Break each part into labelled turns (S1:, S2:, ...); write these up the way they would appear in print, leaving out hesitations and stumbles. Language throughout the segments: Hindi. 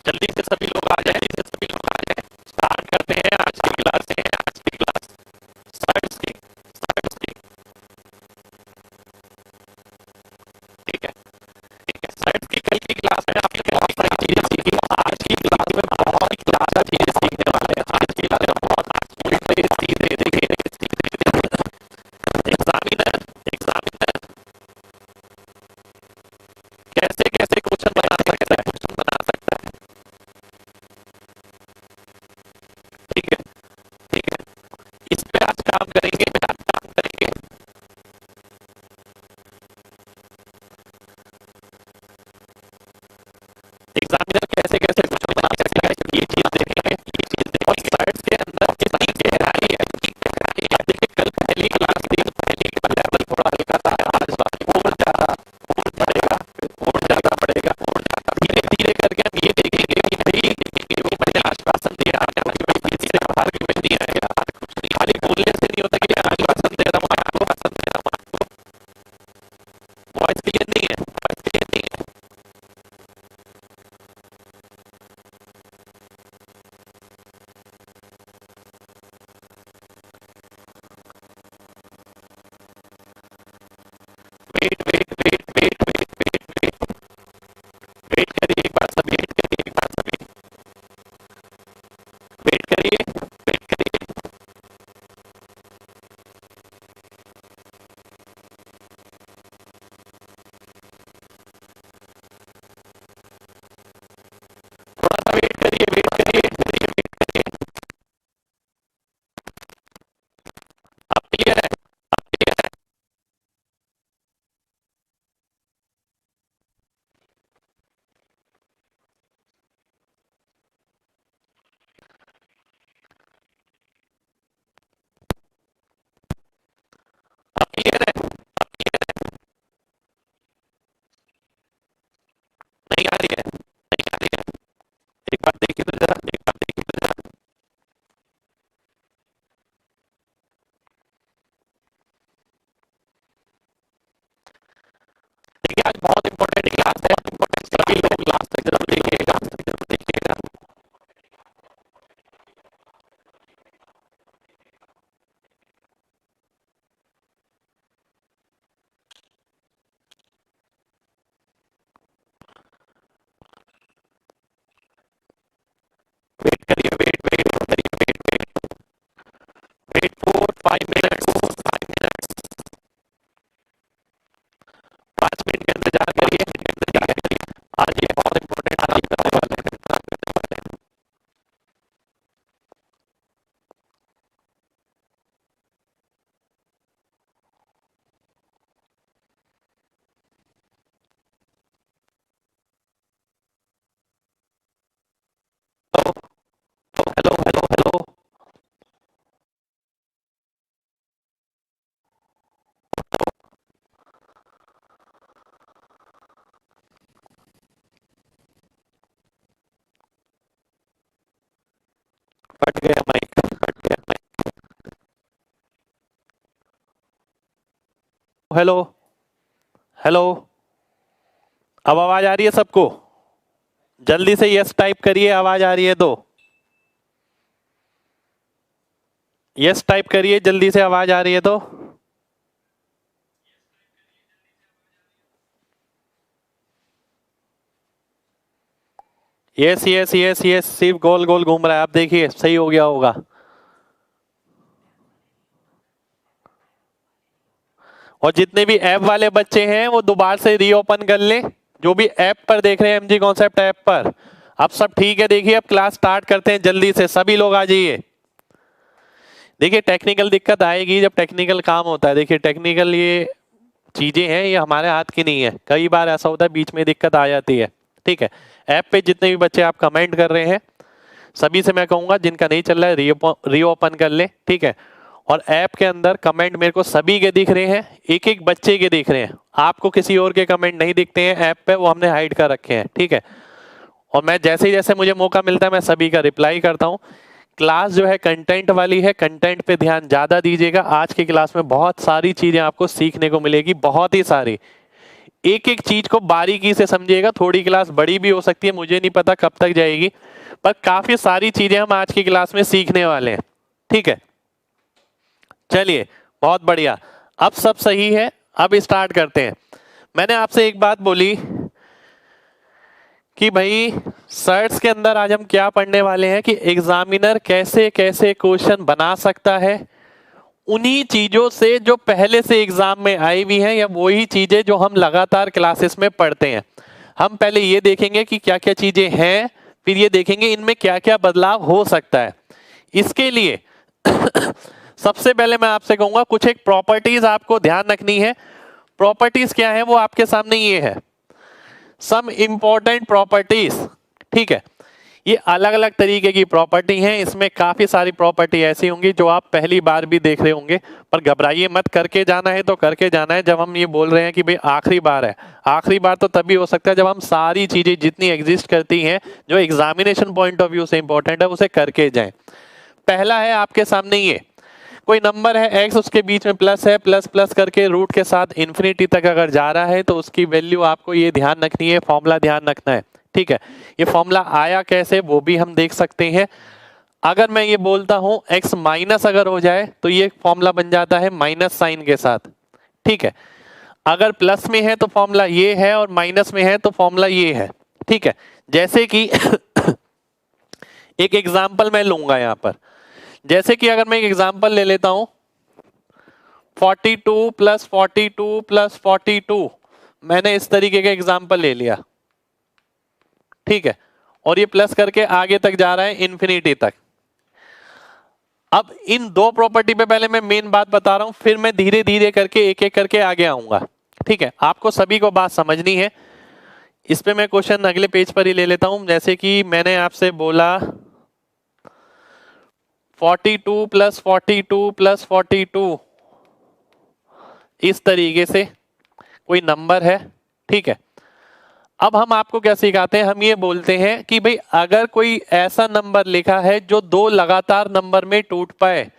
S1: जल्दी से सभी लोग आ जाए, जल्दी से सभी लोग आ जाए। स्टार्ट करते हैं आज की क्लास से, आज की क्लास सर्ट्स की, सर्ट्स की। ठीक है, ठीक है। सर्ट्स की कल की क्लास में आपने बहुत सारी चीजें सीखी, आज की क्लास में बहुत ज्यादा चीजें सीखने वाले हैं। आज की क्लास में बहुत उल्टे सीधे देखिए, एग्जामिनर, एग्जामिनर कैसे कैसे क्वेश्चन बना सकता है, क्वेश्चन बना सकता है। ठीक है, ठीक है। इस पे आज काम करेंगे, आज काम करेंगे। एग्जामिनर कैसे कैसे क्वेश्चन बना सकता है, ये चीज देखेंगे, ये चीज देखेंगे। और स्लाइड्स के अंदर कितनी गहराई है, कितनी गहराई है। देखिए कल पहली क्लास थी, पहली का लेवल थोड़ा हल्का था, आज और ज्यादा और बढ़ेगा, और ज्यादा बढ़ेगा, और ज्यादा धीरे धीरे करके हम ये देखेंगे कि भाई जो मैंने आश्वासन दिया कि भाई किसी से बाहर भी नहीं आएगा, खाली बोलने से नहीं होता कि आश्वासन दे रहा हूँ आपको, आश्वासन दे रहा हूँ आपको। वॉइस क्लियर नहीं है, वॉइस क्लियर नहीं है। Wait wait wait wait wait wait wait wait करिए एक बार सभी, वेट करिए एक बार सभी, वेट करिए, वेट करिए। थोड़ा सा वेट करिए, वेट करिए, वेट करिए, वेट करिए। अब क्लियर है, अब क्लियर है। अब क्लियर है, अब क्लियर है। नहीं आ रही है, नहीं आ रही है। एक बार देखिए तो जरा, एक बार देखिए तो जरा। देखिए आज बहुत इंपॉर्टेंट क्लास है, सभी लोग लास्ट तक जरूर देखिएगा, लास्ट तक जरूर देखिएगा। वेट करिए, वेट वेट करिए, wait wait wait for 5 minutes, 5 minutes. 5 minute के इंतजार करिए, इंतजार करिए। आज ये बहुत इंपॉर्टेंट काम करने वाले हैं, काम करने वाले हैं। Hello hello hello hello. फट गया माइक, फट गया माइक। हेलो हेलो, अब आवाज आ रही है सबको? जल्दी से यस टाइप करिए, आवाज आ रही है तो। यस टाइप करिए, जल्दी से आवाज आ रही है तो। यस यस यस यस, सिर्फ गोल गोल घूम रहा है, आप देखिए सही हो गया होगा। और जितने भी ऐप वाले बच्चे हैं वो दोबारा से रीओपन कर लें, जो भी ऐप पर देख रहे हैं एमजी कॉन्सेप्ट ऐप पर। अब सब ठीक है, देखिए अब क्लास स्टार्ट करते हैं, जल्दी से सभी लोग आ जाइए। देखिए टेक्निकल दिक्कत आएगी जब टेक्निकल काम होता है, देखिए टेक्निकल ये चीजें हैं, ये हमारे हाथ की नहीं है, कई बार ऐसा होता है बीच में दिक्कत आ जाती है। ठीक है, ऐप पे जितने भी बच्चे आप कमेंट कर रहे हैं सभी से मैं कहूंगा जिनका नहीं चल रहा है रीओपन कर ले। ठीक है, और ऐप के अंदर कमेंट मेरे को सभी के दिख रहे हैं, एक एक बच्चे के दिख रहे हैं, आपको किसी और के कमेंट नहीं दिखते हैं ऐप पे, वो हमने हाइड कर रखे हैं। ठीक है, और मैं जैसे जैसे मुझे मौका मिलता है मैं सभी का रिप्लाई करता हूँ। क्लास जो है कंटेंट वाली है, कंटेंट पे ध्यान ज़्यादा दीजिएगा। आज की क्लास में बहुत सारी चीज़ें आपको सीखने को मिलेगी, बहुत ही सारी। एक एक चीज को बारीकी से समझिएगा। थोड़ी क्लास बड़ी भी हो सकती है, मुझे नहीं पता कब तक जाएगी, पर काफी सारी चीजें हम आज की क्लास में सीखने वाले हैं। ठीक है, चलिए बहुत बढ़िया, अब सब सही है, अब स्टार्ट करते हैं। मैंने आपसे एक बात बोली कि भाई सर्च के अंदर आज हम क्या पढ़ने वाले हैं कि एग्जामिनर कैसे कैसे क्वेश्चन बना सकता है, उन्हीं चीजों से जो पहले से एग्जाम में आई हुई हैं, या वही चीजें जो हम लगातार क्लासेस में पढ़ते हैं। हम पहले ये देखेंगे कि क्या क्या चीजें हैं, फिर ये देखेंगे इनमें क्या क्या बदलाव हो सकता है। इसके लिए सबसे पहले मैं आपसे कहूंगा कुछ एक प्रॉपर्टीज आपको ध्यान रखनी है। प्रॉपर्टीज क्या है वो आपके सामने ये है, सम इंपॉर्टेंट प्रॉपर्टीज। ठीक है, ये अलग अलग तरीके की प्रॉपर्टी हैं, इसमें काफी सारी प्रॉपर्टी ऐसी होंगी जो आप पहली बार भी देख रहे होंगे, पर घबराइए मत, करके जाना है तो करके जाना है। जब हम ये बोल रहे हैं कि भाई आखिरी बार है, आखिरी बार तो तभी हो सकता है जब हम सारी चीजें जितनी एग्जिस्ट करती हैं जो एग्जामिनेशन पॉइंट ऑफ व्यू से इंपॉर्टेंट है उसे करके जाएं। पहला है आपके सामने, ये कोई नंबर है x, उसके बीच में प्लस है, प्लस प्लस करके रूट के साथ इन्फिनिटी तक अगर जा रहा है तो उसकी वैल्यू आपको ये ध्यान रखनी है, फॉर्मूला ध्यान रखना है। ठीक है, ये फॉर्मूला आया कैसे वो भी हम देख सकते हैं। अगर मैं ये बोलता हूं x माइनस अगर हो जाए तो ये फॉर्मूला बन जाता है माइनस साइन के साथ। ठीक है, अगर प्लस में है तो फॉर्मूला ये है, और माइनस में है तो फॉर्मूला ये है। ठीक है, जैसे कि एक एग्जाम्पल मैं लूंगा यहां पर, जैसे कि अगर मैं एक एग्जाम्पल ले लेता हूं 42 प्लस 42 प्लस 42, मैंने इस तरीके का एग्जाम्पल ले लिया। ठीक है, और ये प्लस करके आगे तक जा रहा है इन्फिनिटी तक। अब इन दो प्रॉपर्टी पे पहले मैं मेन बात बता रहा हूं, फिर मैं धीरे धीरे करके एक एक करके आगे आऊंगा। ठीक है, आपको सभी को बात समझनी है। इस पे मैं क्वेश्चन अगले पेज पर ही ले लेता हूं। जैसे कि मैंने आपसे बोला 42 प्लस 42 प्लस 42, इस तरीके से कोई नंबर है। ठीक है, अब हम आपको क्या सिखाते हैं, हम ये बोलते हैं कि भाई अगर कोई ऐसा नंबर लिखा है जो दो लगातार नंबर में टूट पाए,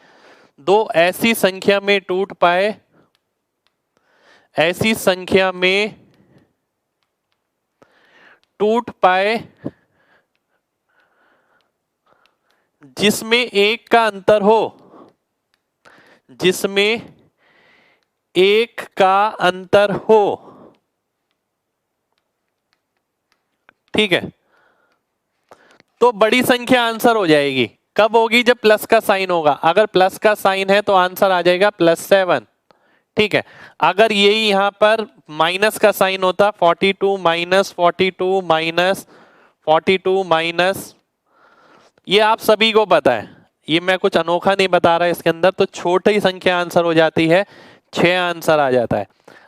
S1: दो ऐसी संख्या में टूट पाए, ऐसी संख्या में टूट पाए जिसमें एक का अंतर हो, जिसमें एक का अंतर हो। ठीक है, तो बड़ी संख्या आंसर हो जाएगी। कब होगी? जब प्लस का साइन होगा। अगर प्लस का साइन है तो आंसर आ जाएगा +7। ठीक है, अगर यही यहां पर माइनस का साइन होता 42 माइनस 42 माइनस 42 माइनस, ये आप सभी को पता है, ये मैं कुछ अनोखा नहीं बता रहा इसके अंदर, तो छोटी संख्या आंसर हो जाती है, 6 आंसर आ जाता है।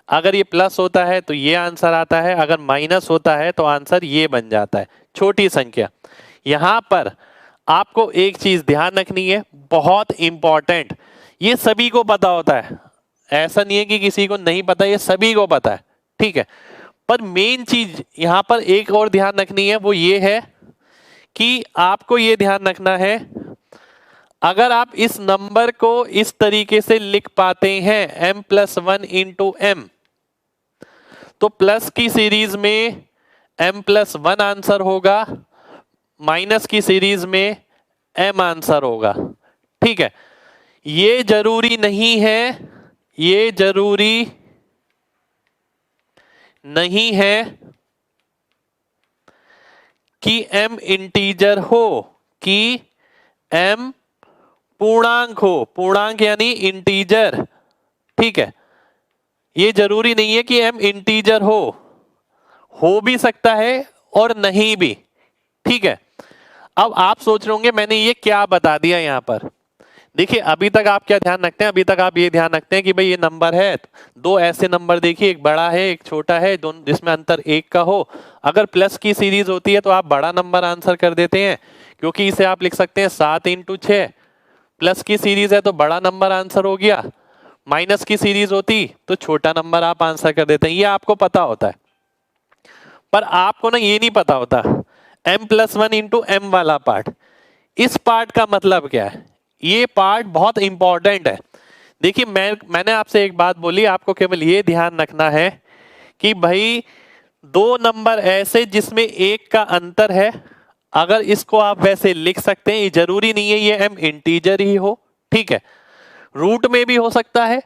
S1: अगर ये प्लस होता है तो ये आंसर आता है, अगर माइनस होता है तो आंसर ये बन जाता है, छोटी संख्या। यहां पर आपको एक चीज ध्यान रखनी है, बहुत इंपॉर्टेंट, ये सभी को पता होता है, ऐसा नहीं है कि किसी को नहीं पता, ये सभी को पता है। ठीक है, पर मेन चीज यहां पर एक और ध्यान रखनी है, वो ये है कि आपको ये ध्यान रखना है, अगर आप इस नंबर को इस तरीके से लिख पाते हैं m+1 इंटू m, तो प्लस की सीरीज में m+1 आंसर होगा, माइनस की सीरीज में m आंसर होगा। ठीक है, ये जरूरी नहीं है, ये जरूरी नहीं है कि m इंटीजर हो, कि m पूर्णांक हो, पूर्णांक यानी इंटीजर। ठीक है, ये जरूरी नहीं है कि m इंटीजर हो भी सकता है और नहीं भी। ठीक है, अब आप सोच रहे होंगे मैंने ये क्या बता दिया यहां पर। देखिए अभी तक आप क्या ध्यान रखते हैं, अभी तक आप ये ध्यान रखते हैं कि भाई ये नंबर है, दो ऐसे नंबर देखिए, एक बड़ा है एक छोटा है, दोनों जिसमें अंतर 1 का हो। अगर प्लस की सीरीज होती है तो आप बड़ा नंबर आंसर कर देते हैं, क्योंकि इसे आप लिख सकते हैं 7 इंटू 6। प्लस की सीरीज है तो बड़ा नंबर आंसर हो गया, माइनस की सीरीज होती तो छोटा नंबर आप आंसर कर देते हैं, ये आपको पता होता है। पर आपको ना ये नहीं पता होता m+1 इंटू m वाला पार्ट, इस पार्ट का मतलब क्या है, ये पार्ट बहुत इंपॉर्टेंट है। देखिए मैंने आपसे एक बात बोली, आपको केवल ये ध्यान रखना है कि भाई दो नंबर ऐसे जिसमें एक का अंतर है, अगर इसको आप वैसे लिख सकते हैं, ये जरूरी नहीं है ये m इंटीजर ही हो, ठीक है, रूट में भी हो सकता है,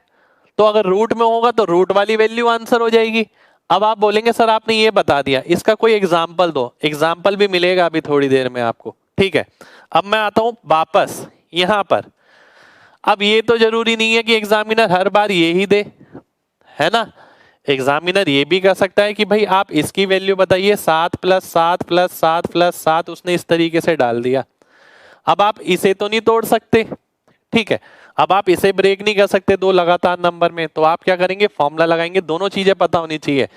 S1: तो अगर रूट में होगा तो रूट वाली वैल्यू आंसर हो जाएगी। अब आप बोलेंगे सर आपने ये बता दिया, इसका कोई एग्जाम्पल दो, एग्जाम्पल भी मिलेगा अभी थोड़ी देर में आपको, ठीक है। अब मैं आता हूं वापस यहां पर। अब ये तो जरूरी नहीं है कि एग्जामिनर हर बार ये ही दे, है ना, एग्जामिनर ये भी कर सकता है कि भाई आप इसकी वैल्यू बताइए, 7 + 7 + 7 + 7, उसने इस तरीके से डाल दिया। अब आप इसे तो नहीं तोड़ सकते, ठीक है, अब आप इसे ब्रेक नहीं कर सकते दो लगातार नंबर में, तो आप क्या करेंगे, फॉर्मूला लगाएंगे, दोनों चीजें पता होनी चाहिए।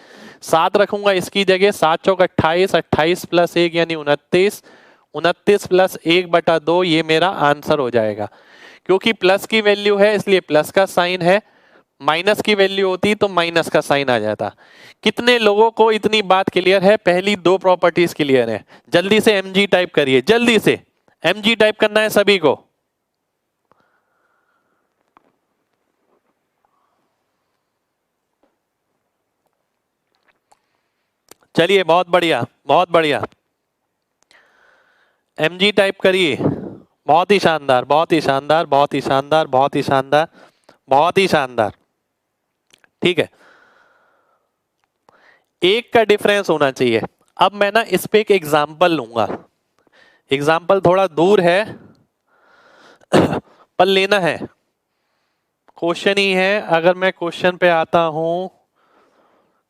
S1: 7 रखूंगा इसकी जगह, 7 चौक 28, 28 + 1 यानी 29, 29 + 1/2 ये मेरा आंसर हो जाएगा। क्योंकि प्लस की वैल्यू है इसलिए प्लस का साइन है, माइनस की वैल्यू होती तो माइनस का साइन आ जाता। कितने लोगों को इतनी बात क्लियर है, पहली दो प्रॉपर्टीज क्लियर है? जल्दी से mg टाइप करिए, जल्दी से mg टाइप करना है सभी को। चलिए बहुत बढ़िया, बहुत बढ़िया, mg टाइप करिए। बहुत ही शानदार, बहुत ही शानदार, बहुत ही शानदार, बहुत ही शानदार, बहुत ही शानदार, ठीक है, एक का डिफरेंस होना चाहिए। अब मैं ना इस पे एक एग्जाम्पल लूंगा, एग्जाम्पल थोड़ा दूर है पर लेना है, क्वेश्चन ही है। अगर मैं क्वेश्चन पे आता हूं,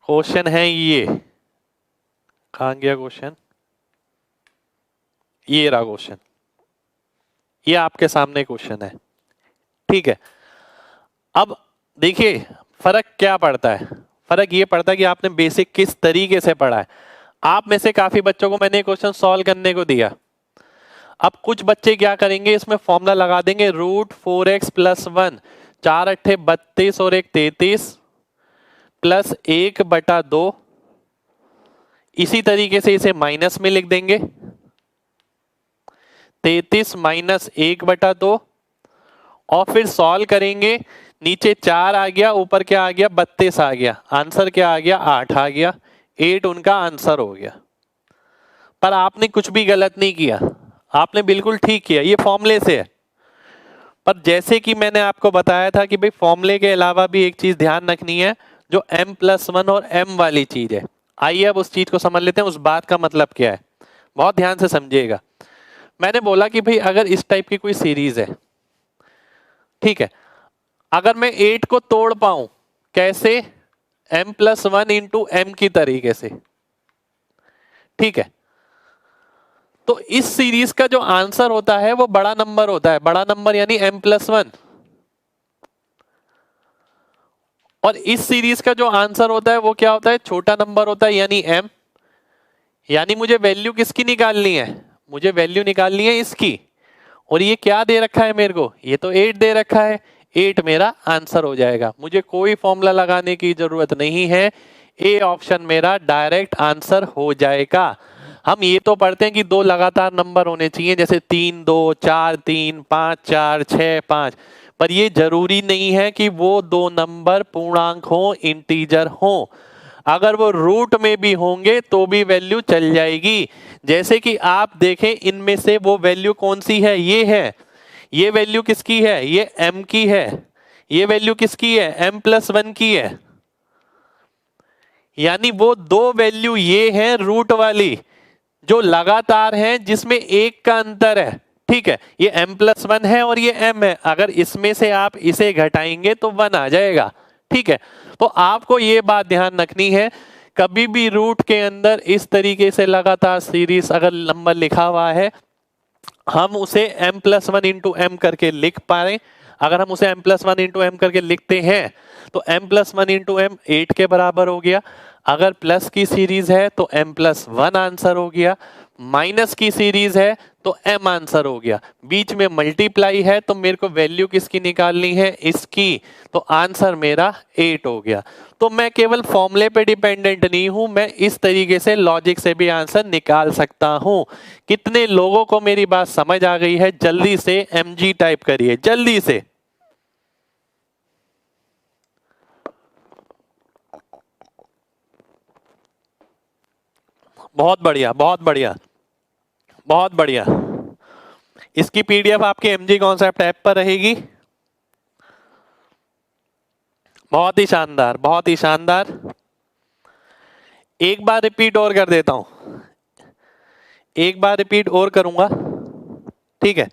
S1: क्वेश्चन है ये, कहां गया क्वेश्चन, ये रहा क्वेश्चन, ये आपके सामने क्वेश्चन है, ठीक है। अब देखिए फर्क क्या पड़ता है, फर्क ये पड़ता है कि आपने बेसिक किस तरीके से पढ़ा है। आप में से काफी बच्चों को मैंने क्वेश्चन सॉल्व करने को दिया, अब कुछ बच्चे क्या करेंगे, इसमें फॉर्मूला लगा देंगे, √4x + 1, 4 × 8 = 32 और 1 33 + 1/2, इसी तरीके से इसे माइनस में लिख देंगे, 33 - 1/2, और फिर सॉल्व करेंगे, नीचे 4 आ गया, ऊपर क्या आ गया, 32 आ गया, आंसर क्या आ गया, 8 आ गया, 8 उनका आंसर हो गया। पर आपने कुछ भी गलत नहीं किया, आपने बिल्कुल ठीक किया, ये फॉर्मूले से है। पर जैसे कि मैंने आपको बताया था कि भाई फॉर्मूले के अलावा भी एक चीज ध्यान रखनी है, जो m+1 और m वाली चीज है। आइए अब उस चीज को समझ लेते हैं, उस बात का मतलब क्या है, बहुत ध्यान से समझिएगा। मैंने बोला कि भाई अगर इस टाइप की कोई सीरीज है, ठीक है, अगर मैं 8 को तोड़ पाऊं, कैसे, m+1 × m की तरीके से, ठीक है, तो इस सीरीज का जो आंसर होता है वो बड़ा नंबर होता है, बड़ा नंबर यानी m+1, और इस सीरीज का जो आंसर होता है वो क्या होता है, छोटा नंबर होता है यानी m। यानी मुझे वैल्यू किसकी निकालनी है, मुझे वैल्यू निकालनी है इसकी, और ये क्या दे रखा है मेरे को, ये तो 8 दे रखा है, 8 मेरा आंसर हो जाएगा, मुझे कोई फॉर्मूला लगाने की जरूरत नहीं है, ए ऑप्शन मेरा डायरेक्ट आंसर हो जाएगा। हम ये तो पढ़ते हैं कि दो लगातार नंबर होने चाहिए, जैसे 3 2, 4 3, 5 4, 6 5, पर ये जरूरी नहीं है कि वो दो नंबर पूर्णांक हो, इंटीजर हो। अगर वो रूट में भी होंगे तो भी वैल्यू चल जाएगी। जैसे कि आप देखें इनमें से वो वैल्यू कौन सी है, ये है, ये वैल्यू किसकी है, ये m की है, ये वैल्यू किसकी है, m+1 की है, यानी वो दो वैल्यू ये हैं रूट वाली जो लगातार हैं, जिसमें एक का अंतर है, ठीक है, ये m+1 है और ये m है, अगर इसमें से आप इसे घटाएंगे तो 1 आ जाएगा, ठीक है। तो आपको ये बात ध्यान रखनी है, कभी भी रूट के अंदर इस तरीके से लगातार सीरीज अगर नंबर लिखा हुआ है, हम उसे m+1 × m करके लिख पाए। अगर हम उसे m+1 × m करके लिखते हैं तो m+1 × m 8 के बराबर हो गया। अगर प्लस की सीरीज है तो m+1 आंसर हो गया, माइनस की सीरीज है तो m आंसर हो गया, बीच में मल्टीप्लाई है तो मेरे को वैल्यू किसकी निकालनी है, इसकी, तो आंसर मेरा 8 हो गया। तो मैं केवल फॉर्मूले पे डिपेंडेंट नहीं हूं, मैं इस तरीके से लॉजिक से भी आंसर निकाल सकता हूं। कितने लोगों को मेरी बात समझ आ गई है, जल्दी से mg टाइप करिए, जल्दी से। बहुत बढ़िया, बहुत बढ़िया, बहुत बढ़िया। इसकी पीडीएफ आपके एमजी कॉन्सेप्ट ऐप पर रहेगी। बहुत ही शानदार, बहुत ही शानदार। एक बार रिपीट और कर देता हूं, एक बार रिपीट और करूंगा, ठीक है?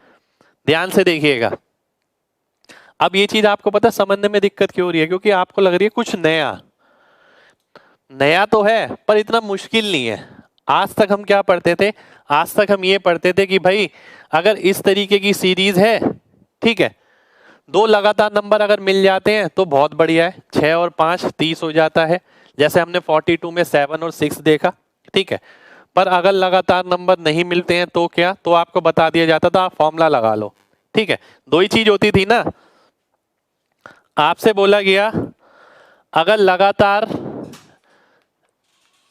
S1: ध्यान से देखिएगा। अब ये चीज आपको पता समझने में दिक्कत क्यों हो रही है? क्योंकि आपको लग रही है कुछ नया। नया तो है पर इतना मुश्किल नहीं है। आज तक हम क्या पढ़ते थे? आज तक हम ये पढ़ते थे कि भाई अगर इस तरीके की सीरीज है, ठीक है, दो लगातार नंबर अगर मिल जाते हैं तो बहुत बढ़िया है, 6 और 5 30 हो जाता है, जैसे हमने 42 में 7 और 6 देखा, ठीक है। पर अगर लगातार नंबर नहीं मिलते हैं तो क्या? तो आपको बता दिया जाता था आप फॉर्मूला लगा लो, ठीक है। दो ही चीज होती थी ना, आपसे बोला गया अगर लगातार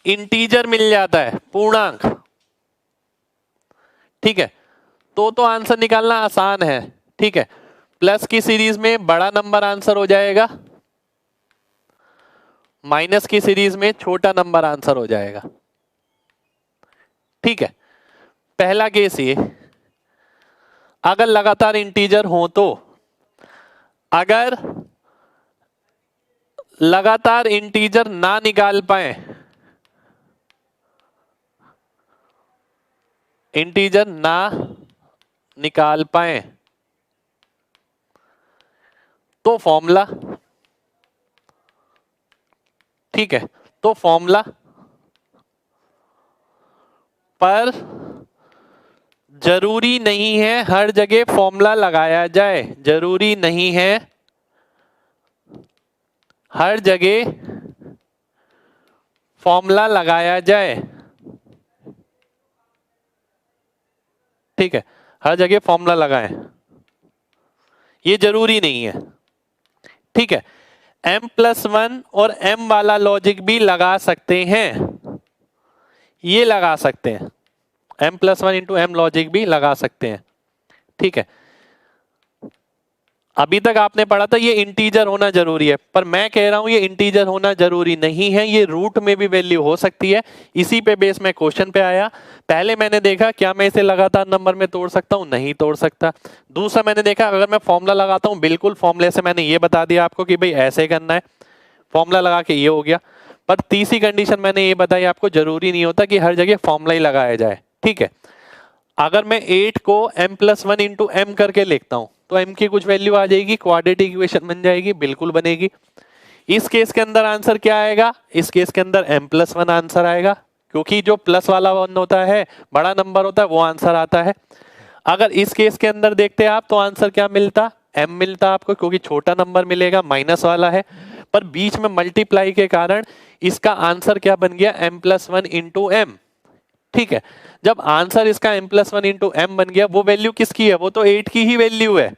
S1: इंटीजर मिल जाता है, पूर्णांक, ठीक है, तो आंसर निकालना आसान है, ठीक है। प्लस की सीरीज में बड़ा नंबर आंसर हो जाएगा, माइनस की सीरीज में छोटा नंबर आंसर हो जाएगा, ठीक है। पहला केस ये, अगर लगातार इंटीजर हो तो, अगर लगातार इंटीजर ना निकाल पाए, इंटीजर ना निकाल पाए तो फॉर्मूला, ठीक है, तो फॉर्मूला पर जरूरी नहीं है हर जगह फॉर्मूला लगाया जाए, जरूरी नहीं है हर जगह फॉर्मूला लगाया जाए, ठीक है, हर जगह फॉर्मूला लगाएं, ये जरूरी नहीं है, ठीक है। m+1 और m वाला लॉजिक भी लगा सकते हैं, ये लगा सकते हैं, m+1 इंटू m लॉजिक भी लगा सकते हैं, ठीक है। अभी तक आपने पढ़ा था ये इंटीजर होना जरूरी है, पर मैं कह रहा हूं ये इंटीजर होना जरूरी नहीं है, ये रूट में भी वैल्यू हो सकती है। इसी पे बेस में क्वेश्चन पे आया। पहले मैंने देखा क्या मैं इसे लगातार नंबर में तोड़ सकता हूं? नहीं तोड़ सकता। दूसरा मैंने देखा अगर मैं फॉर्मूला लगाता हूं, बिल्कुल फॉर्मूले से मैंने ये बता दिया आपको कि भाई ऐसे करना है, फॉर्मूला लगा के ये हो गया। पर तीसरी कंडीशन मैंने ये बताई आपको, जरूरी नहीं होता कि हर जगह फॉर्मूला ही लगाया जाए, ठीक है। अगर मैं 8 को m+1 इंटू m करके लिखता हूं तो m की कुछ वैल्यू आ जाएगी, क्वाड्रेटिक इक्वेशन बन जाएगी, बिल्कुल बनेगी। इस केस के अंदर आंसर क्या आएगा? इस केस के अंदर m+1 आंसर आएगा, क्योंकि जो प्लस वाला वन होता है, बड़ा नंबर होता है, वो आंसर आता है। अगर इस केस के अंदर देखते आप तो आंसर क्या मिलता? m मिलता आपको, क्योंकि छोटा नंबर मिलेगा, माइनस वाला है। पर बीच में मल्टीप्लाई के कारण इसका आंसर क्या बन गया? m+1 इंटू m, ठीक है। जब आंसर इसका m+1 इंटू m बन गया, वो वैल्यू किसकी है? वो तो 8 की ही वैल्यू है,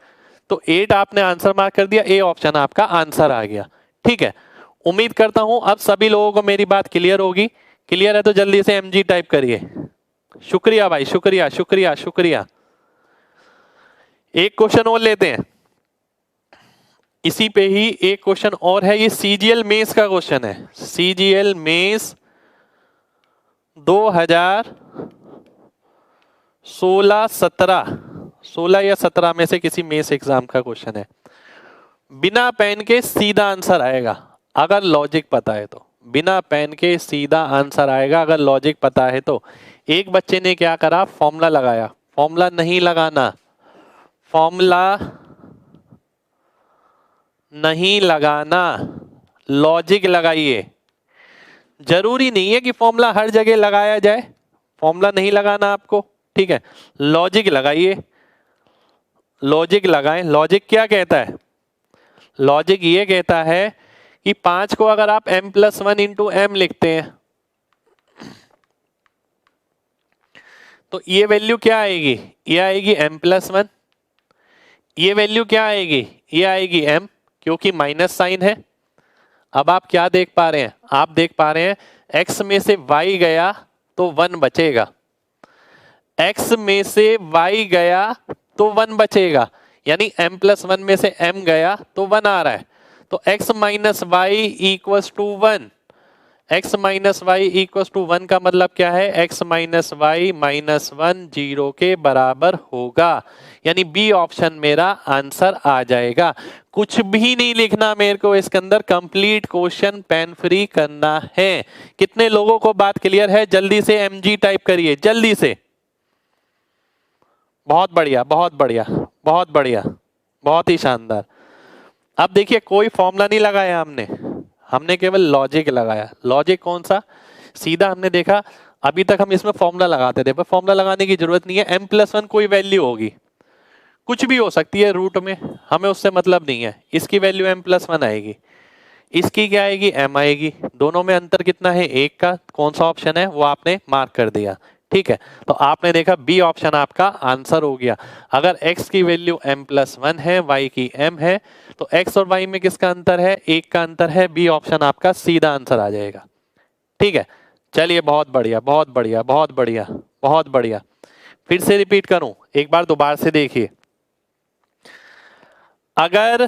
S1: तो 8 आपने आंसर मार्क कर दिया, ए ऑप्शन आपका आंसर आ गया, ठीक है। उम्मीद करता हूं अब सभी लोगों को मेरी बात क्लियर होगी। क्लियर है तो जल्दी से mg टाइप करिए। शुक्रिया भाई, शुक्रिया शुक्रिया शुक्रिया। एक क्वेश्चन और लेते हैं, इसी पे ही एक क्वेश्चन और है, ये सीजीएल मेंस का क्वेश्चन है। सीजीएल मेंस 2016 या 17 में से किसी मेंस एग्जाम का क्वेश्चन है। बिना पेन के सीधा आंसर आएगा अगर लॉजिक पता है तो, बिना पेन के सीधा आंसर आएगा अगर लॉजिक पता है तो। एक बच्चे ने क्या करा? फॉर्मूला लगाया। फॉर्मूला नहीं लगाना, फॉर्मूला नहीं लगाना, लॉजिक लगाइए। जरूरी नहीं है कि फॉर्मूला हर जगह लगाया जाए, फॉर्मूला नहीं लगाना आपको, ठीक है। लॉजिक लगाइए, लॉजिक लगाएं। लॉजिक क्या कहता है? लॉजिक ये कहता है कि 5 को अगर आप m+1 इंटू m लिखते हैं तो ये वैल्यू क्या आएगी? ये आएगी m+1। ये वैल्यू क्या आएगी? ये आएगी m, क्योंकि माइनस साइन है। अब आप क्या देख पा रहे हैं? आप देख पा रहे हैं x में से y गया तो 1 बचेगा, x में से y गया तो 1 बचेगा, यानी m+1 में से m गया तो 1 आ रहा है। तो x minus Y equals to 1, x minus Y equal to 1 का मतलब क्या है, x माइनस वाई माइनस 1 0 के बराबर होगा, यानी बी ऑप्शन मेरा आंसर आ जाएगा। कुछ भी नहीं लिखना मेरे को इसके अंदर, कंप्लीट क्वेश्चन पेन फ्री करना है। कितने लोगों को बात क्लियर है? जल्दी से mg टाइप करिए, जल्दी से। बहुत बढ़िया, बहुत बढ़िया, बहुत बढ़िया, बहुत ही शानदार। अब देखिए कोई फॉर्मूला नहीं लगाया हमने, हमने केवल लॉजिक लगाया। लॉजिक कौन सा? सीधा हमने देखा, अभी तक हम इसमें फॉर्मूला लगाते थे, पर फॉर्मूला लगाने की जरूरत नहीं है। m+1 कोई वैल्यू होगी, कुछ भी हो सकती है रूट में, हमें उससे मतलब नहीं है। इसकी वैल्यू m+1 आएगी, इसकी क्या आएगी, m आएगी। दोनों में अंतर कितना है, 1 का। कौन सा ऑप्शन है वो आपने मार्क कर दिया, ठीक है। तो आपने देखा बी ऑप्शन आपका आंसर हो गया। अगर x की वैल्यू m+1 है, y की m है, तो x और y में किसका अंतर है, 1 का अंतर है। बी ऑप्शन आपका सीधा आंसर आ जाएगा, ठीक है। चलिए बहुत बढ़िया, बहुत बढ़िया, बहुत बढ़िया, बहुत बढ़िया। फिर से रिपीट करूं, एक बार दोबारा से देखिए। अगर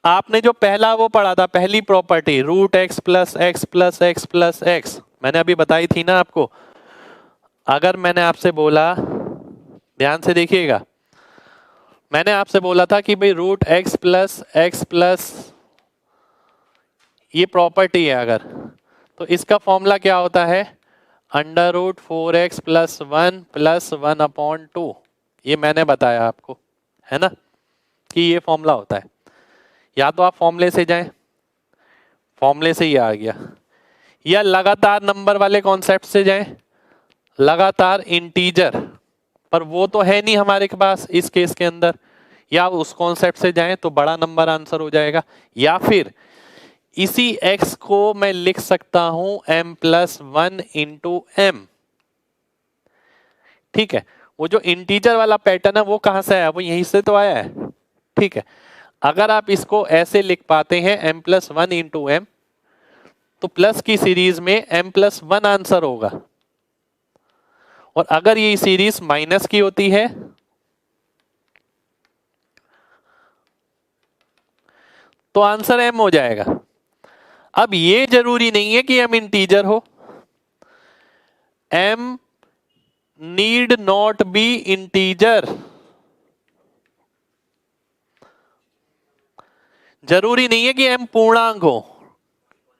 S1: आपने जो पहला वो पढ़ा था, पहली property root X plus X plus X plus X, मैंने अभी बताई थी ना आपको। अगर मैंने आपसे बोला, ध्यान से देखिएगा, मैंने आपसे बोला था कि भाई रूट एक्स प्लस ये प्रॉपर्टी है अगर, तो इसका फॉर्मूला क्या होता है, under root 4x plus 1 upon 2। ये मैंने बताया आपको, है ना, कि ये फॉर्मूला होता है। या तो आप फॉर्मूले से जाएं, फॉर्मूले से ही आ गया, या लगातार नंबर वाले कॉन्सेप्ट से जाएं, लगातार इंटीजर, पर वो तो है नहीं हमारे पास इस केस के अंदर। या उस कॉन्सेप्ट से जाएं तो बड़ा नंबर आंसर हो जाएगा। या फिर इसी x को मैं लिख सकता हूं m+1 इंटू m, ठीक है। वो जो इंटीजर वाला पैटर्न है वो कहां से आया, वो यहीं से तो आया है, ठीक है। अगर आप इसको ऐसे लिख पाते हैं m+1 इंटू m, तो प्लस की सीरीज में m+1 आंसर होगा। और अगर ये सीरीज माइनस की होती है तो आंसर m हो जाएगा। अब ये जरूरी नहीं है कि m इंटीजर हो, m need not be integer, जरूरी नहीं है कि m पूर्णांक हो,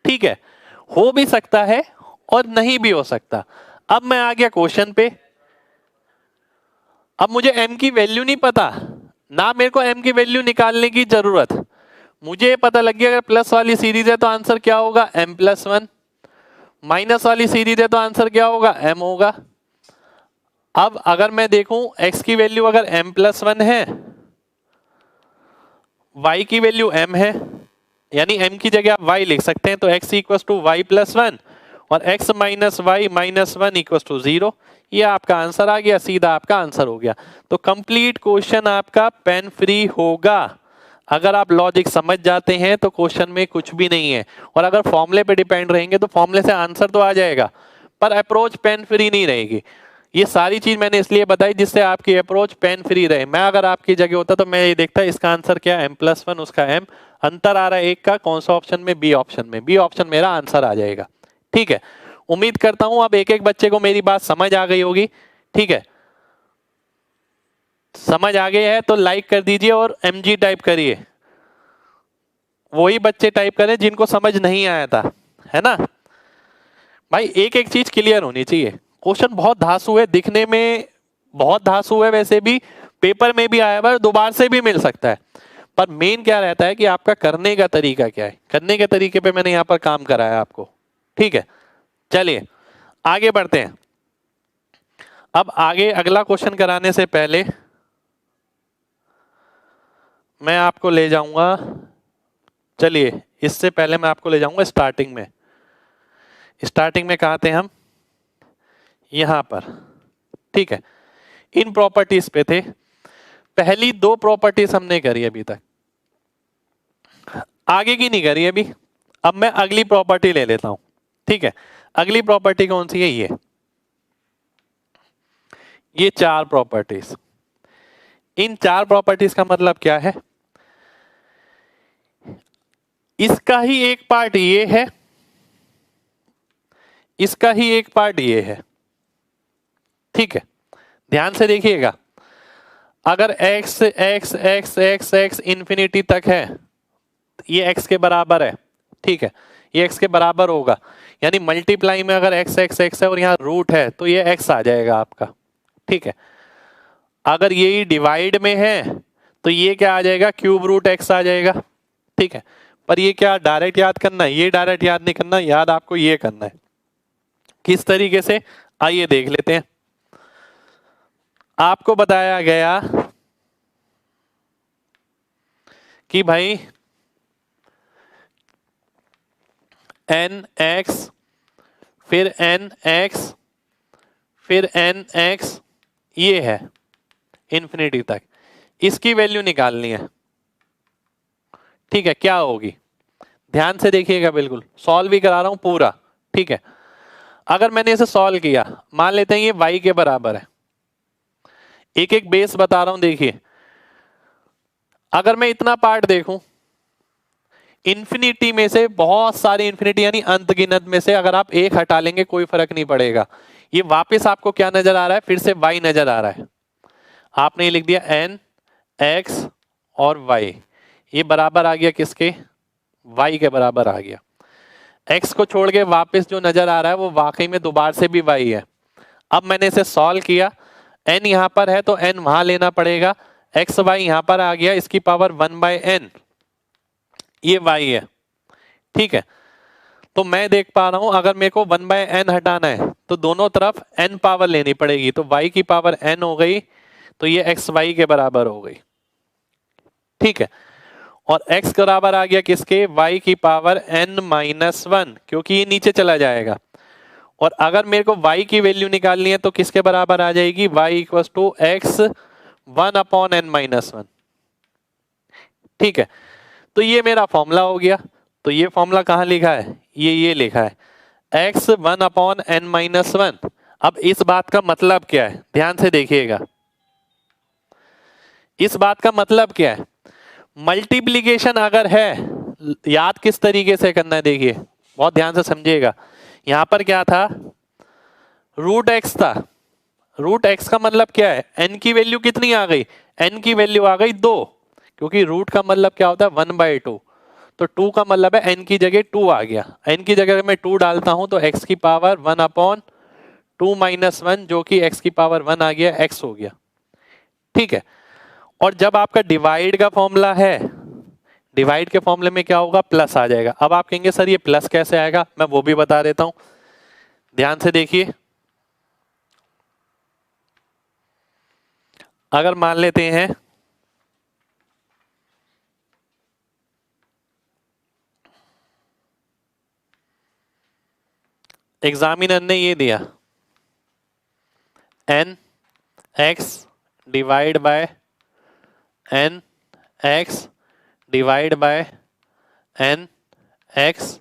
S1: ठीक है। हो भी सकता है और नहीं भी हो सकता। अब मैं आ गया क्वेश्चन पे। अब मुझे m की वैल्यू नहीं पता ना, मेरे को m की वैल्यू निकालने की जरूरत। मुझे पता लग गया अगर प्लस वाली सीरीज है तो आंसर क्या होगा, m+1। माइनस वाली सीरीज है तो आंसर क्या होगा, m होगा। अब अगर मैं देखूं x की वैल्यू अगर m+1 है, y की वैल्यू m है, यानी m की जगह आप y लिख सकते हैं, तो x इक्वल टू y+1 और x minus Y minus 1 equal to 0। ये आपका आंसर आ गया, सीधा आपका आंसर हो गया। तो कंप्लीट क्वेश्चन आपका पेन फ्री होगा। अगर आप लॉजिक समझ जाते हैं तो क्वेश्चन में कुछ भी नहीं है। और अगर फॉर्मूले पे डिपेंड रहेंगे तो फॉर्मूले से आंसर तो आ जाएगा, पर अप्रोच पेन फ्री नहीं रहेगी। ये सारी चीज मैंने इसलिए बताई जिससे आपकी अप्रोच पेन फ्री रहे। मैं अगर आपकी जगह होता तो मैं ये देखता इसका आंसर क्या है, m+1 उसका m, अंतर आ रहा है एक का, कौन सा ऑप्शन में, बी ऑप्शन में। बी ऑप्शन मेरा आंसर आ जाएगा, ठीक है। उम्मीद करता हूं अब एक एक बच्चे को मेरी बात समझ आ गई होगी, ठीक है। समझ आ गई है तो लाइक कर दीजिए और mg टाइप करिए। वही बच्चे टाइप करें जिनको समझ नहीं आया था, है ना भाई। एक एक चीज क्लियर होनी चाहिए। क्वेश्चन बहुत धांसू है, दिखने में बहुत धांसू है, वैसे भी पेपर में भी आया हुआ है, दोबारा से भी मिल सकता है। पर मेन क्या रहता है कि आपका करने का तरीका क्या है, करने के तरीके पे मैंने यहां पर काम कराया आपको, ठीक है। चलिए आगे बढ़ते हैं। अब आगे अगला क्वेश्चन कराने से पहले मैं आपको ले जाऊंगा, चलिए इससे पहले मैं आपको ले जाऊंगा स्टार्टिंग में। स्टार्टिंग में कहाँ थे हम, यहां पर, ठीक है। इन प्रॉपर्टीज पे थे। पहली दो प्रॉपर्टीज हमने करी अभी तक, आगे की नहीं करी अभी। अब मैं अगली प्रॉपर्टी ले लेता हूं, ठीक है। अगली प्रॉपर्टी कौन सी है, ये चार प्रॉपर्टीज। इन चार प्रॉपर्टीज का मतलब क्या है, इसका ही एक पार्ट ये है इसका ही एक पार्ट ये है, ठीक है। ध्यान से देखिएगा, अगर x x x x x infinity तक है, ये x के बराबर है, ठीक है, ये x के बराबर होगा, यानी मल्टीप्लाई में अगर x x x है और यहाँ रूट है तो ये x आ जाएगा आपका, ठीक है। अगर ये डिवाइड में है तो ये क्या आ जाएगा, क्यूब रूट x आ जाएगा, ठीक है। पर ये क्या डायरेक्ट याद करना है, ये डायरेक्ट याद नहीं करना, याद आपको ये करना है। किस तरीके से, आइए देख लेते हैं। आपको बताया गया कि भाई nx फिर nx फिर nx ये है इंफिनिटी तक, इसकी वैल्यू निकालनी है, ठीक है। क्या होगी, ध्यान से देखिएगा, बिल्कुल सॉल्व भी करा रहा हूं पूरा, ठीक है। अगर मैंने इसे सॉल्व किया, मान लेते हैं ये y के बराबर है, एक एक बेस बता रहा हूं, देखिए। अगर मैं इतना पार्ट देखूं, इंफिनिटी में से बहुत सारी इंफिनिटी यानी अंतगिनत में से अगर आप एक हटा लेंगे कोई फर्क नहीं पड़ेगा, ये वापस आपको क्या नजर आ रहा है, फिर से y नजर आ रहा है। आपने ये लिख दिया n x और y, ये बराबर आ गया किसके, y के बराबर आ गया। x को छोड़ के वापस जो नजर आ रहा है वो वाकई में दोबारा से भी y है। अब मैंने इसे सॉल्व किया, n यहां पर है तो n वहां लेना पड़ेगा, x y यहां पर आ गया, इसकी पावर 1/n, ये y है, ठीक है। तो मैं देख पा रहा हूं अगर मेरे को 1/n हटाना है तो दोनों तरफ n पावर लेनी पड़ेगी, तो y की पावर n हो गई, तो ये x y के बराबर हो गई, ठीक है। और x बराबर आ गया किसके, y की पावर n-1, क्योंकि ये नीचे चला जाएगा। और अगर मेरे को y की वैल्यू निकालनी है तो किसके बराबर आ जाएगी, y equal to x 1/n-1, ठीक है। तो ये मेरा फॉर्मूला हो गया। तो ये फॉर्मूला कहां लिखा है, ये लिखा है x 1/n-1। अब इस बात का मतलब क्या है, ध्यान से देखिएगा, इस बात का मतलब क्या है, मल्टीप्लीकेशन अगर है, याद किस तरीके से करना है, देखिए बहुत ध्यान से समझिएगा। यहां पर क्या था, रूट x था, रूट x का मतलब क्या है, n की वैल्यू कितनी आ गई, n की वैल्यू आ गई 2, क्योंकि रूट का मतलब क्या होता है 1/2, तो 2 का मतलब है n की जगह 2 आ गया, n की जगह मैं 2 डालता हूं तो x की पावर 1/2 - 1 जो कि x की पावर 1 आ गया, x हो गया, ठीक है। और जब आपका डिवाइड का फॉर्मूला है, डिवाइड के फॉर्मूले में क्या होगा, प्लस आ जाएगा। अब आप कहेंगे सर ये प्लस कैसे आएगा, मैं वो भी बता देता हूं, ध्यान से देखिए। अगर मान लेते हैं एग्जामिनर ने ये दिया n x divide by n x divide by n x,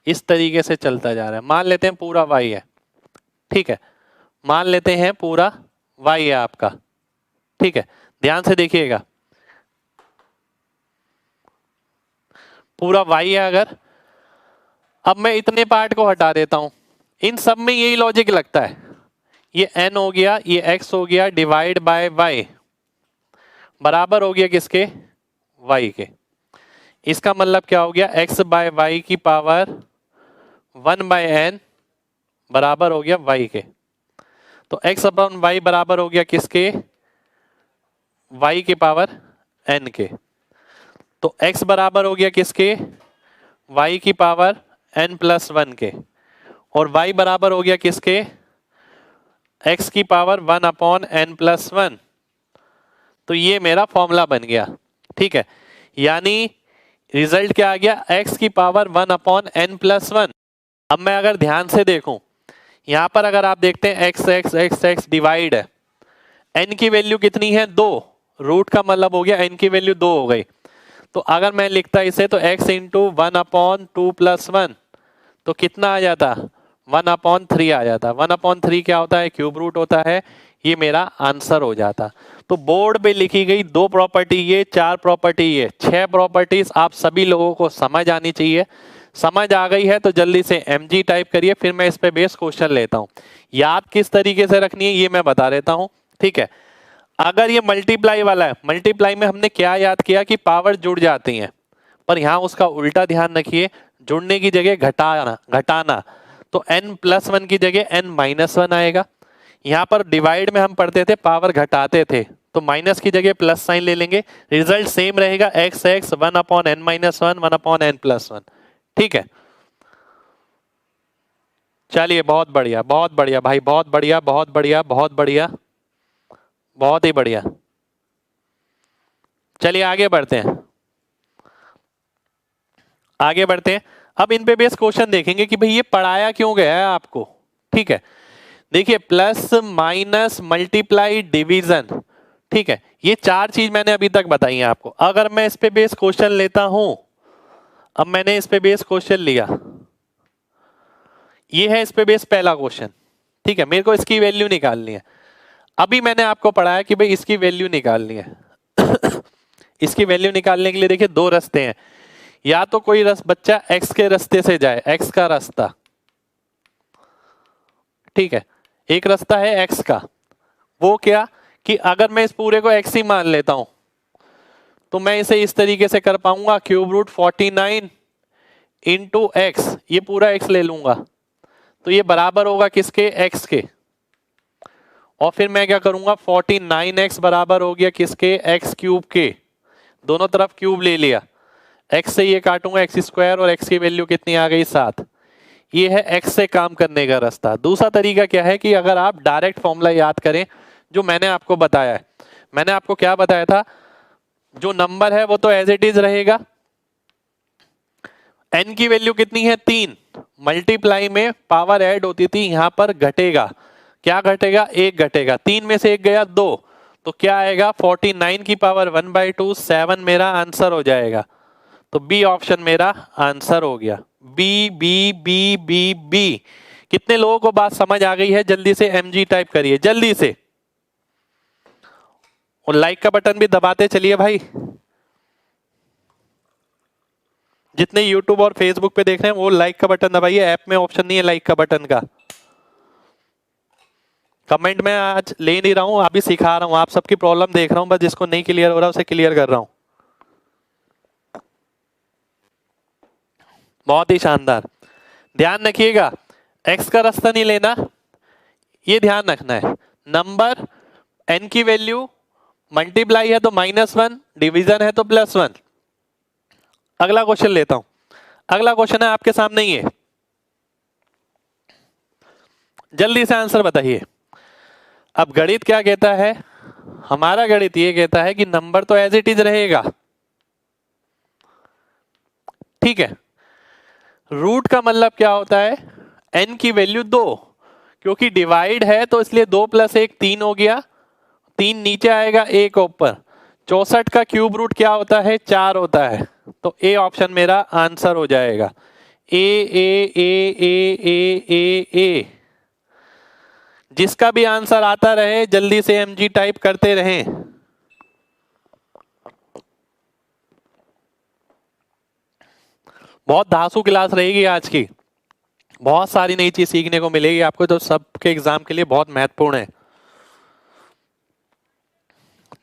S1: इस तरीके से चलता जा रहा है। मान लेते हैं पूरा y है, ठीक है, मान लेते हैं पूरा y है आपका, ठीक है। ध्यान से देखिएगा, पूरा y है अगर, अब मैं इतने पार्ट को हटा देता हूं, इन सब में यही लॉजिक लगता है, ये n हो गया, ये x हो गया, डिवाइड बाय y बराबर हो गया किसके, y के। इसका मतलब क्या हो गया, x बाय y की पावर 1/n बराबर हो गया y के। तो x अपॉन y बराबर हो गया किसके, y की पावर n के। तो x बराबर हो गया किसके, y की पावर n+1 के, और y बराबर हो गया किसके, x की पावर 1/n+1। तो ये मेरा फॉर्मूला बन गया, ठीक है। यानी रिजल्ट क्या आ गया, x की पावर 1/n+1। अब मैं अगर ध्यान से देखूं, यहां पर अगर आप देखते हैं x x x x divide है, n की वैल्यू कितनी है 2, रूट का मतलब हो गया n की वैल्यू 2 हो गई। तो अगर मैं लिखता इसे तो x इंटू 1/2+1, तो कितना आ जाता, 1/3 आ जाता। 1/3 क्या होता है, क्यूब रूट होता है, ये मेरा आंसर हो जाता। तो बोर्ड पे लिखी गई 2 प्रॉपर्टी ये, 4 प्रॉपर्टी ये, 6 प्रॉपर्टीज आप सभी लोगों को समझ आनी चाहिए। समझ आ गई है तो जल्दी से mg टाइप करिए, फिर मैं इस पे बेस क्वेश्चन लेता हूं। याद किस तरीके से रखनी है ये मैं बता देता हूं, ठीक है। अगर ये मल्टीप्लाई वाला है, मल्टीप्लाई में हमने क्या याद किया कि पावर जुड़ जाती है, पर यहां उसका उल्टा ध्यान रखिए, जुड़ने की जगह घटाना घटाना, तो n+1 की जगह n-1 आएगा। यहां पर डिवाइड में हम पढ़ते थे पावर घटाते थे, तो माइनस की जगह प्लस साइन ले लेंगे, रिजल्ट सेम रहेगा x 1/n-1 1/n+1, ठीक है। चलिए बहुत बढ़िया बहुत बढ़िया भाई, बहुत बढ़िया बहुत बढ़िया बहुत बढ़िया, बहुत ही बढ़िया। चलिए आगे बढ़ते हैं, आगे बढ़ते हैं। अब इन पे बेस क्वेश्चन देखेंगे कि भाई ये पढ़ाया क्यों गया है आपको, ठीक है। देखिए प्लस माइनस मल्टीप्लाई डिवीजन, ठीक है, ये चार चीज मैंने अभी तक बताई है आपको। अगर मैं इस पे बेस क्वेश्चन लेता हूं, अब मैंने इस पे बेस क्वेश्चन लिया, ये है इस पे बेस पहला क्वेश्चन, ठीक है, मेरे को इसकी वैल्यू निकालनी है। अभी मैंने आपको पढ़ाया कि भाई इसकी वैल्यू निकालनी है। इसकी वैल्यू निकालने के लिए देखिए दो रास्ते हैं, या तो कोई बच्चा x के रास्ते से जाए, x का रास्ता, ठीक है, एक रास्ता है x का, वो क्या कि अगर मैं इस पूरे को x ही मान लेता हूं तो मैं इसे इस तरीके से कर पाऊंगा, क्यूब रूट 49 इंटू एक्स, ये पूरा x ले लूंगा तो ये बराबर होगा किसके, x के, और फिर मैं क्या करूंगा 49x बराबर हो गया किसके, x क्यूब के, दोनों तरफ क्यूब ले लिया, x से ये काटूंगा x² और x की वैल्यू कितनी आ गई 7। ये है x से काम करने का रास्ता। दूसरा तरीका क्या है कि अगर आप डायरेक्ट फॉर्मूला याद करें जो मैंने आपको बताया है, मैंने आपको क्या बताया था, जो नंबर है वो तो एज इट इज रहेगा, n की वैल्यू कितनी है 3, मल्टीप्लाई में पावर ऐड होती थी, यहां पर घटेगा, क्या घटेगा, 1 घटेगा, 3 में से 1 गया 2, तो क्या आएगा 49 की पावर 1/2, 7 मेरा आंसर हो जाएगा। तो बी ऑप्शन मेरा आंसर हो गया, B B B B B. कितने लोगों को बात समझ आ गई है, जल्दी से mg टाइप करिए जल्दी से, और लाइक का बटन भी दबाते चलिए भाई। जितने YouTube और Facebook पे देख रहे हैं वो लाइक का बटन दबाइए, ऐप में ऑप्शन नहीं है लाइक का बटन का। कमेंट में आज ले नहीं रहा हूं, अभी सिखा रहा हूं, आप सबकी प्रॉब्लम देख रहा हूं, बस जिसको नहीं क्लियर हो रहा उसे क्लियर कर रहा हूं। बहुत ही शानदार, ध्यान रखिएगा, x का रास्ता नहीं लेना, ये ध्यान रखना है। नंबर n की वैल्यू मल्टीप्लाई है तो -1, डिवीजन है तो +1। अगला क्वेश्चन लेता हूं, अगला क्वेश्चन है आपके सामने ही है, जल्दी से आंसर बताइए। अब गणित क्या कहता है, हमारा गणित ये कहता है कि नंबर तो एज इट इज रहेगा, ठीक है। रूट का मतलब क्या होता है, n की वैल्यू 2, क्योंकि डिवाइड है तो इसलिए 2 + 1 3 हो गया, 3 नीचे आएगा 1 ऊपर, 64 का क्यूब रूट क्या होता है 4 होता है, तो ए ऑप्शन मेरा आंसर हो जाएगा। ए ए ए ए ए ए ए, जिसका भी आंसर आता रहे जल्दी से mg टाइप करते रहें। बहुत धांसू क्लास रहेगी आज की, बहुत सारी नई चीज सीखने को मिलेगी आपको, जो सबके एग्जाम के लिए बहुत महत्वपूर्ण है।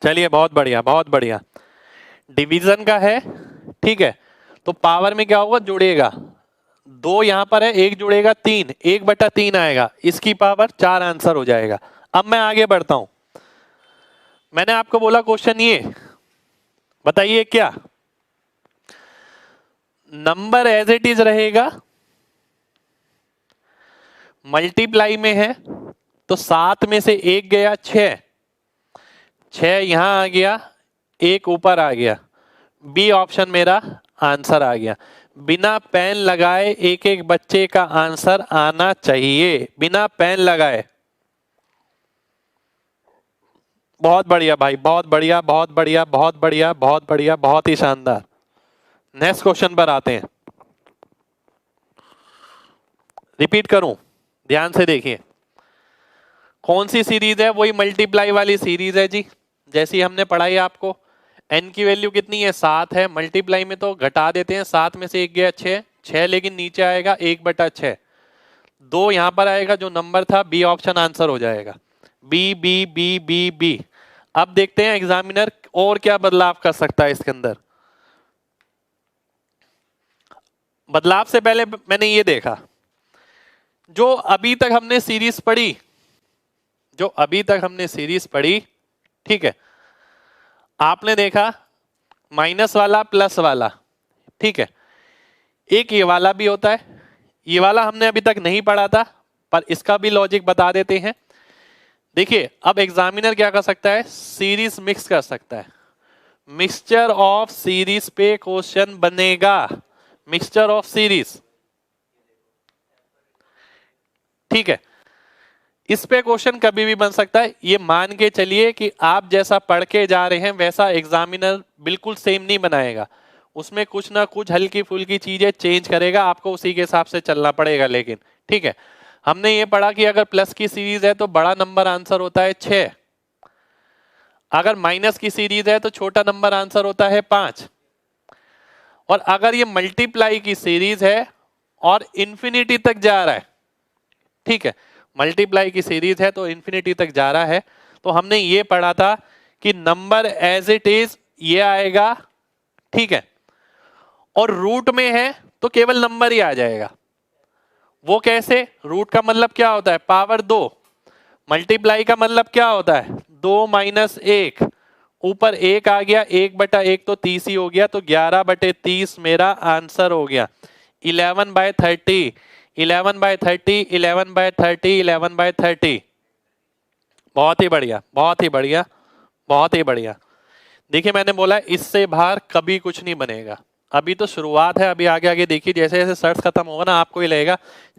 S1: चलिए बहुत बढ़िया बहुत बढ़िया, डिवीजन का है, ठीक है, तो पावर में क्या होगा, जुड़ेगा, 2 यहां पर है, 1 जुड़ेगा 3, 1/3 आएगा, इसकी पावर 4 आंसर हो जाएगा। अब मैं आगे बढ़ता हूं, मैंने आपको बोला क्वेश्चन ये बताइए क्या, नंबर एज इट इज रहेगा, मल्टीप्लाई में है तो 7 में से 1 गया 6, 6 यहां आ गया, 1 ऊपर आ गया, बी ऑप्शन मेरा आंसर आ गया। बिना पेन लगाए एक एक बच्चे का आंसर आना चाहिए, बिना पेन लगाए। बहुत बढ़िया भाई, बहुत बढ़िया बहुत बढ़िया बहुत बढ़िया बहुत बढ़िया, बहुत ही शानदार। नेक्स्ट क्वेश्चन पर आते हैं, रिपीट करूं, ध्यान से देखिए, कौन सी सीरीज है, वही मल्टीप्लाई वाली सीरीज है जी, जैसी हमने पढ़ाई आपको। n की वैल्यू कितनी है 7 है, मल्टीप्लाई में तो घटा देते हैं, 7 में से 1 गया 6, 6 लेकिन नीचे आएगा 1/6। 2 यहां पर आएगा, जो नंबर था बी ऑप्शन आंसर हो जाएगा। B B B B B. अब देखते हैं एग्जामिनर और क्या बदलाव कर सकता है इसके अंदर। बदलाव से पहले मैंने ये देखा, जो अभी तक हमने सीरीज पढ़ी, ठीक है, आपने देखा माइनस वाला प्लस वाला, ठीक है, एक ये वाला भी होता है। ये वाला हमने अभी तक नहीं पढ़ा था, पर इसका भी लॉजिक बता देते हैं। देखिए अब एग्जामिनर क्या कर सकता है, सीरीज मिक्स कर सकता है। मिक्सचर ऑफ सीरीज पे क्वेश्चन बनेगा, मिक्सचर ऑफ सीरीज, ठीक है। इस पे क्वेश्चन कभी भी बन सकता है। ये मान के चलिए कि आप जैसा पढ़ के जा रहे हैं वैसा एग्जामिनर बिल्कुल सेम नहीं बनाएगा, उसमें कुछ ना कुछ हल्की फुल्की चीजें चेंज करेगा, आपको उसी के हिसाब से चलना पड़ेगा। लेकिन ठीक है, हमने ये पढ़ा कि अगर प्लस की सीरीज है तो बड़ा नंबर आंसर होता है 6, अगर माइनस की सीरीज है तो छोटा नंबर आंसर होता है 5, और अगर ये मल्टीप्लाई की सीरीज है और इंफिनिटी तक जा रहा है, ठीक है, मल्टीप्लाई की सीरीज है तो इंफिनिटी तक जा रहा है, तो हमने ये पढ़ा था कि नंबर एज इट इज ये आएगा, ठीक है, और रूट में है तो केवल नंबर ही आ जाएगा। वो कैसे, रूट का मतलब क्या होता है, पावर 2, मल्टीप्लाई का मतलब क्या होता है 2 - 1, ऊपर 1 आ गया, 1/1 तो 30 ही हो गया, तो 11/30 मेरा आंसर हो गया। 11/30, 11/30, 11/30, 11/30। बहुत ही बढ़िया, बहुत ही बढ़िया, बहुत ही बढ़िया। देखिए मैंने बोला इससे बाहर कभी कुछ नहीं बनेगा, अभी तो शुरुआत है, अभी आगे आगे देखिए जैसे जैसे सर्च खत्म होगा ना आपको ये लगेगा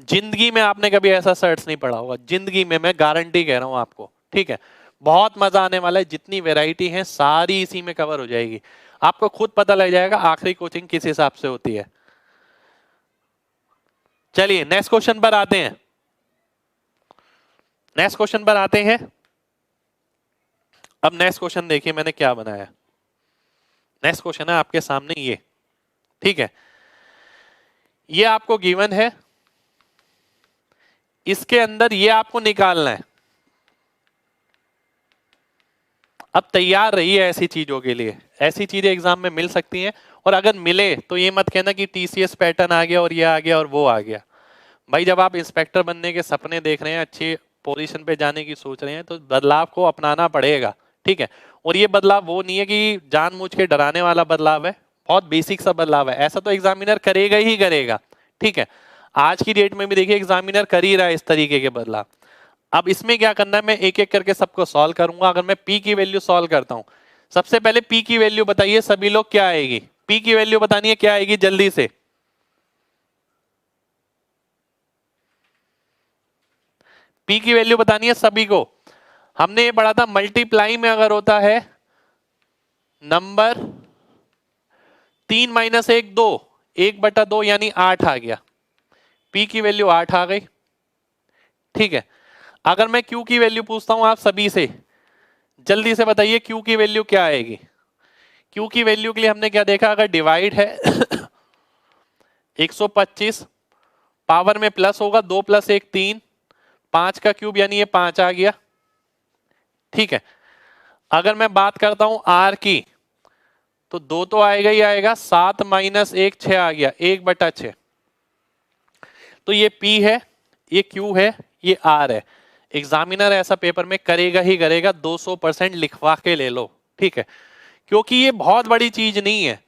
S1: जिंदगी में आपने कभी ऐसा सर्च नहीं पढ़ा होगा, जिंदगी में, मैं गारंटी कह रहा हूं आपको, ठीक है। बहुत मजा आने वाला है, जितनी वैरायटी है सारी इसी में कवर हो जाएगी, आपको खुद पता लग जाएगा आखिरी कोचिंग किस हिसाब से होती है। चलिए नेक्स्ट क्वेश्चन पर आते हैं, नेक्स्ट क्वेश्चन पर आते हैं। अब नेक्स्ट क्वेश्चन देखिए मैंने क्या बनाया। नेक्स्ट क्वेश्चन है आपके सामने ये, ठीक है, ये आपको गिवन है, इसके अंदर ये आपको निकालना है। अब तैयार रहिए ऐसी चीजों के लिए, ऐसी चीजें एग्जाम में मिल सकती हैं, और अगर मिले तो ये मत कहना कि टीसीएस पैटर्न आ गया और ये आ गया और वो आ गया। भाई जब आप इंस्पेक्टर बनने के सपने देख रहे हैं, अच्छी पोजीशन पे जाने की सोच रहे हैं, तो बदलाव को अपनाना पड़ेगा, ठीक है। और ये बदलाव वो नहीं है कि जानबूझ के डराने वाला बदलाव है, बहुत बेसिक सा बदलाव है, ऐसा तो एग्जामिनर करेगा ही करेगा, ठीक है। आज की डेट में भी देखिए एग्जामिनर कर ही रहा है इस तरीके के बदलाव। अब इसमें क्या करना है, मैं एक एक करके सबको सॉल्व करूंगा। अगर मैं पी की वैल्यू सॉल्व करता हूं, सबसे पहले पी की वैल्यू बताइए सभी लोग, क्या आएगी, पी की वैल्यू बतानी है क्या आएगी जल्दी से। पी की वैल्यू बतानी है सभी को। हमने ये पढ़ा था मल्टीप्लाई में अगर होता है नंबर 3 - 1 2, 1/2 यानी 8 आ गया, पी की वैल्यू 8 आ गई, ठीक है। अगर मैं क्यू की वैल्यू पूछता हूं आप सभी से, जल्दी से बताइए क्यू की वैल्यू क्या आएगी। क्यू की वैल्यू के लिए हमने क्या देखा, अगर डिवाइड है 125, पावर में प्लस होगा, 2 + 1 3, 5 का क्यूब यानी ये 5 आ गया, ठीक है। अगर मैं बात करता हूं आर की, तो 2 तो आएगा ही आएगा, 7 - 1 6 आ गया, 1/6। तो ये P है, ये Q है, ये R है। एग्जामिनर ऐसा पेपर में करेगा ही करेगा, 200% लिखवा के ले लो, ठीक है, क्योंकि ये बहुत बड़ी चीज नहीं है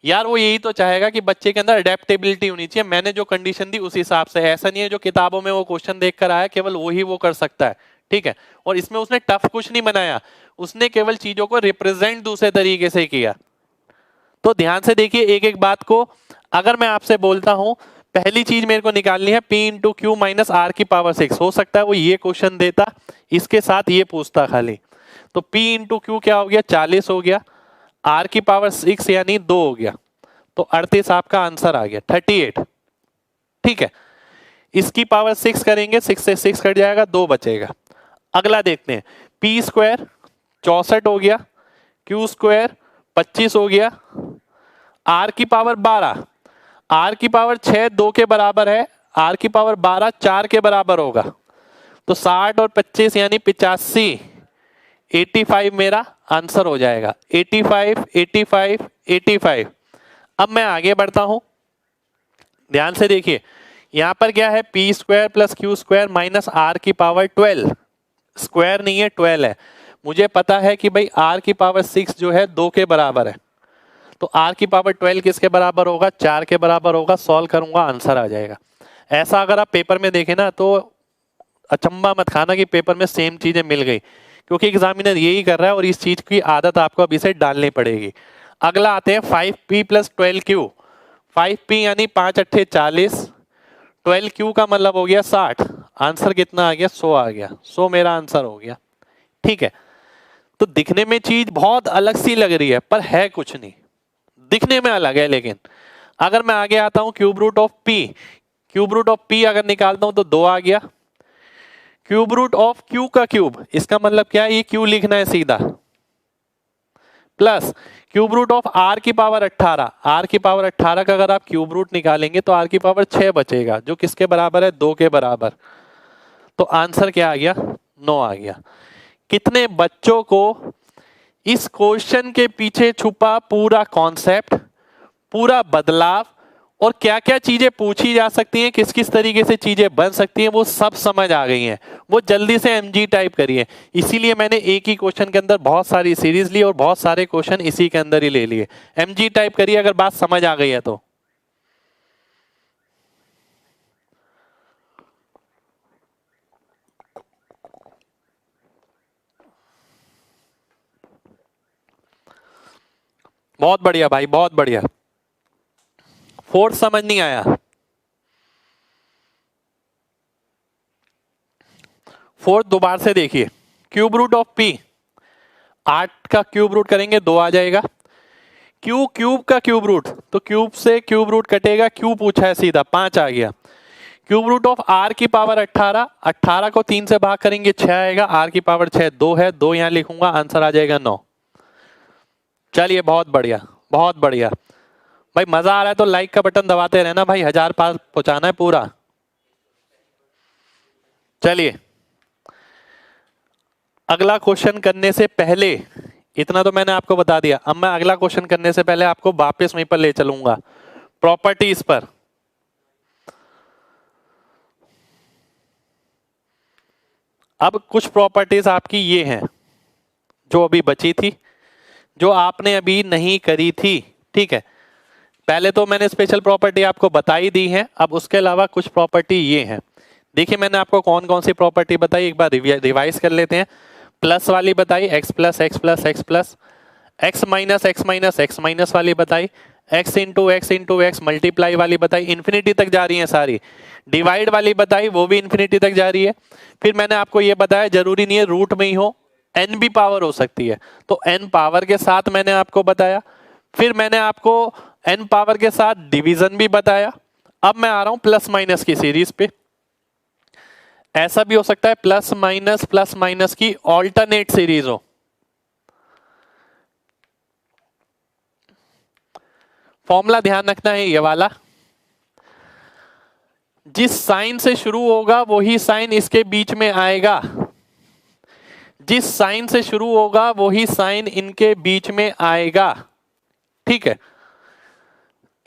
S1: यार। वो यही तो चाहेगा कि बच्चे के अंदर अडेप्टेबिलिटी होनी चाहिए, मैंने जो कंडीशन दी उस हिसाब से, ऐसा नहीं है जो किताबों में वो क्वेश्चन देख कर आया केवल वही वो कर सकता है, ठीक है। और इसमें उसने टफ कुछ नहीं बनाया, उसने केवल चीजों को रिप्रेजेंट दूसरे तरीके से किया। तो ध्यान से देखिए एक एक बात को। अगर मैं आपसे बोलता हूं पहली चीज मेरे को निकालनी है P × Q - R की पावर 6, हो सकता है वो ये क्वेश्चन देता, इसके साथ ये पूछता खाली, तो P × Q क्या हो गया, 40 हो गया, R की पावर 6 यानी 2 हो गया, तो 38 आपका आंसर आ गया, 38, ठीक है। इसकी पावर 6 करेंगे, 6 से 6 कट जाएगा, 2 बचेगा। अगला देखते हैं, P² 64 हो गया, Q² 25 हो गया, R की पावर 12, r की पावर 6 2 के बराबर है, r की पावर 12 4 के बराबर होगा, तो 60 और 25 यानी 85, 85 मेरा आंसर हो जाएगा। 85 85 85। अब मैं आगे बढ़ता हूं, ध्यान से देखिए, यहां पर क्या है, P square plus Q square minus R की पावर 12, स्क्वायर नहीं है 12 है। मुझे पता है कि भाई आर की पावर 6 जो है 2 के बराबर है, तो आर की पावर 12 किसके बराबर होगा, 4 के बराबर होगा। सॉल्व करूंगा आंसर आ जाएगा। ऐसा अगर आप पेपर में देखें ना तो अचंबा मत खाना कि पेपर में सेम चीजें मिल गई, क्योंकि एग्जामिनर यही कर रहा है और इस चीज की आदत आपको अभी से डालनी पड़ेगी। अगला आते हैं 5p प्लस 12q। 5p यानी 5 अट्ठे 40, 12q का मतलब हो गया 60। आंसर कितना आ गया, 100 आ गया। 100 मेरा आंसर हो गया। ठीक है, तो दिखने में चीज बहुत अलग सी लग रही है पर है कुछ नहीं, दिखने में अलग है। लेकिन अगर मैं आगे आता हूं, cube root of p, cube root of p अगर निकालता हूं तो 2 आ गया। क्यूब रूट ऑफ q का क्यूब, इसका मतलब क्या है, ये q लिखना है सीधा, plus cube root of r की पावर 18। r की पावर 18 का अगर आप क्यूब रूट निकालेंगे तो r की पावर 6 बचेगा, जो किसके बराबर है, 2 के बराबर। तो आंसर क्या आ गया, 9 आ गया। कितने बच्चों को इस क्वेश्चन के पीछे छुपा पूरा कॉन्सेप्ट, पूरा बदलाव और क्या क्या चीजें पूछी जा सकती हैं, किस किस तरीके से चीजें बन सकती हैं, वो सब समझ आ गई हैं। वो जल्दी से एमजी टाइप करिए। इसीलिए मैंने एक ही क्वेश्चन के अंदर बहुत सारी सीरीज ली और बहुत सारे क्वेश्चन इसी के अंदर ही ले लिए। एमजी टाइप करिए अगर बात समझ आ गई है तो। बहुत बढ़िया भाई, बहुत बढ़िया। फोर्थ समझ नहीं आया, फोर्थ दोबारा से देखिए। क्यूब रूट ऑफ p, 8 का क्यूब रूट करेंगे 2 आ जाएगा। क्यू क्यूब का क्यूब रूट, तो क्यूब से क्यूब रूट कटेगा, क्यू पूछा है सीधा, 5 आ गया। क्यूब रूट ऑफ r की पावर 18, 18 को 3 से भाग करेंगे 6 आएगा। r की पावर 6 2 है, 2 यहां लिखूंगा, आंसर आ जाएगा 9। चलिए बहुत बढ़िया, बहुत बढ़िया भाई। मजा आ रहा है तो लाइक का बटन दबाते रहना भाई, 1000 पार पहुंचाना है पूरा। चलिए अगला क्वेश्चन करने से पहले, इतना तो मैंने आपको बता दिया, अब मैं अगला क्वेश्चन करने से पहले आपको वापस वहीं पर ले चलूंगा, प्रॉपर्टीज पर। अब कुछ प्रॉपर्टीज आपकी ये हैं जो अभी बची थी, जो आपने अभी नहीं करी थी। ठीक है, पहले तो मैंने स्पेशल प्रॉपर्टी आपको बताई दी है, अब उसके अलावा कुछ प्रॉपर्टी ये हैं। देखिए मैंने आपको कौन कौन सी प्रॉपर्टी बताई, एक बार रिवाइज कर लेते हैं। प्लस वाली बताई, x plus X plus X plus, x minus x minus x minus वाली बताई, एक्स इंटू एक्स मल्टीप्लाई वाली बताई, इन्फिनिटी तक जा रही है सारी। डिवाइड वाली बताई, वो भी इन्फिनिटी तक जा रही है। फिर मैंने आपको ये बताया जरूरी नहीं है रूट में ही हो, एन भी पावर हो सकती है, तो एन पावर के साथ मैंने आपको बताया। फिर मैंने आपको एन पावर के साथ डिवीजन भी बताया। अब मैं आ रहा हूं प्लस माइनस की सीरीज पे। ऐसा भी हो सकता है प्लस माइनस की ऑल्टरनेट सीरीज हो। फॉर्मूला ध्यान रखना है ये वाला, जिस साइन से शुरू होगा वही साइन इसके बीच में आएगा, जिस साइन से शुरू होगा वही साइन इनके बीच में आएगा। ठीक है,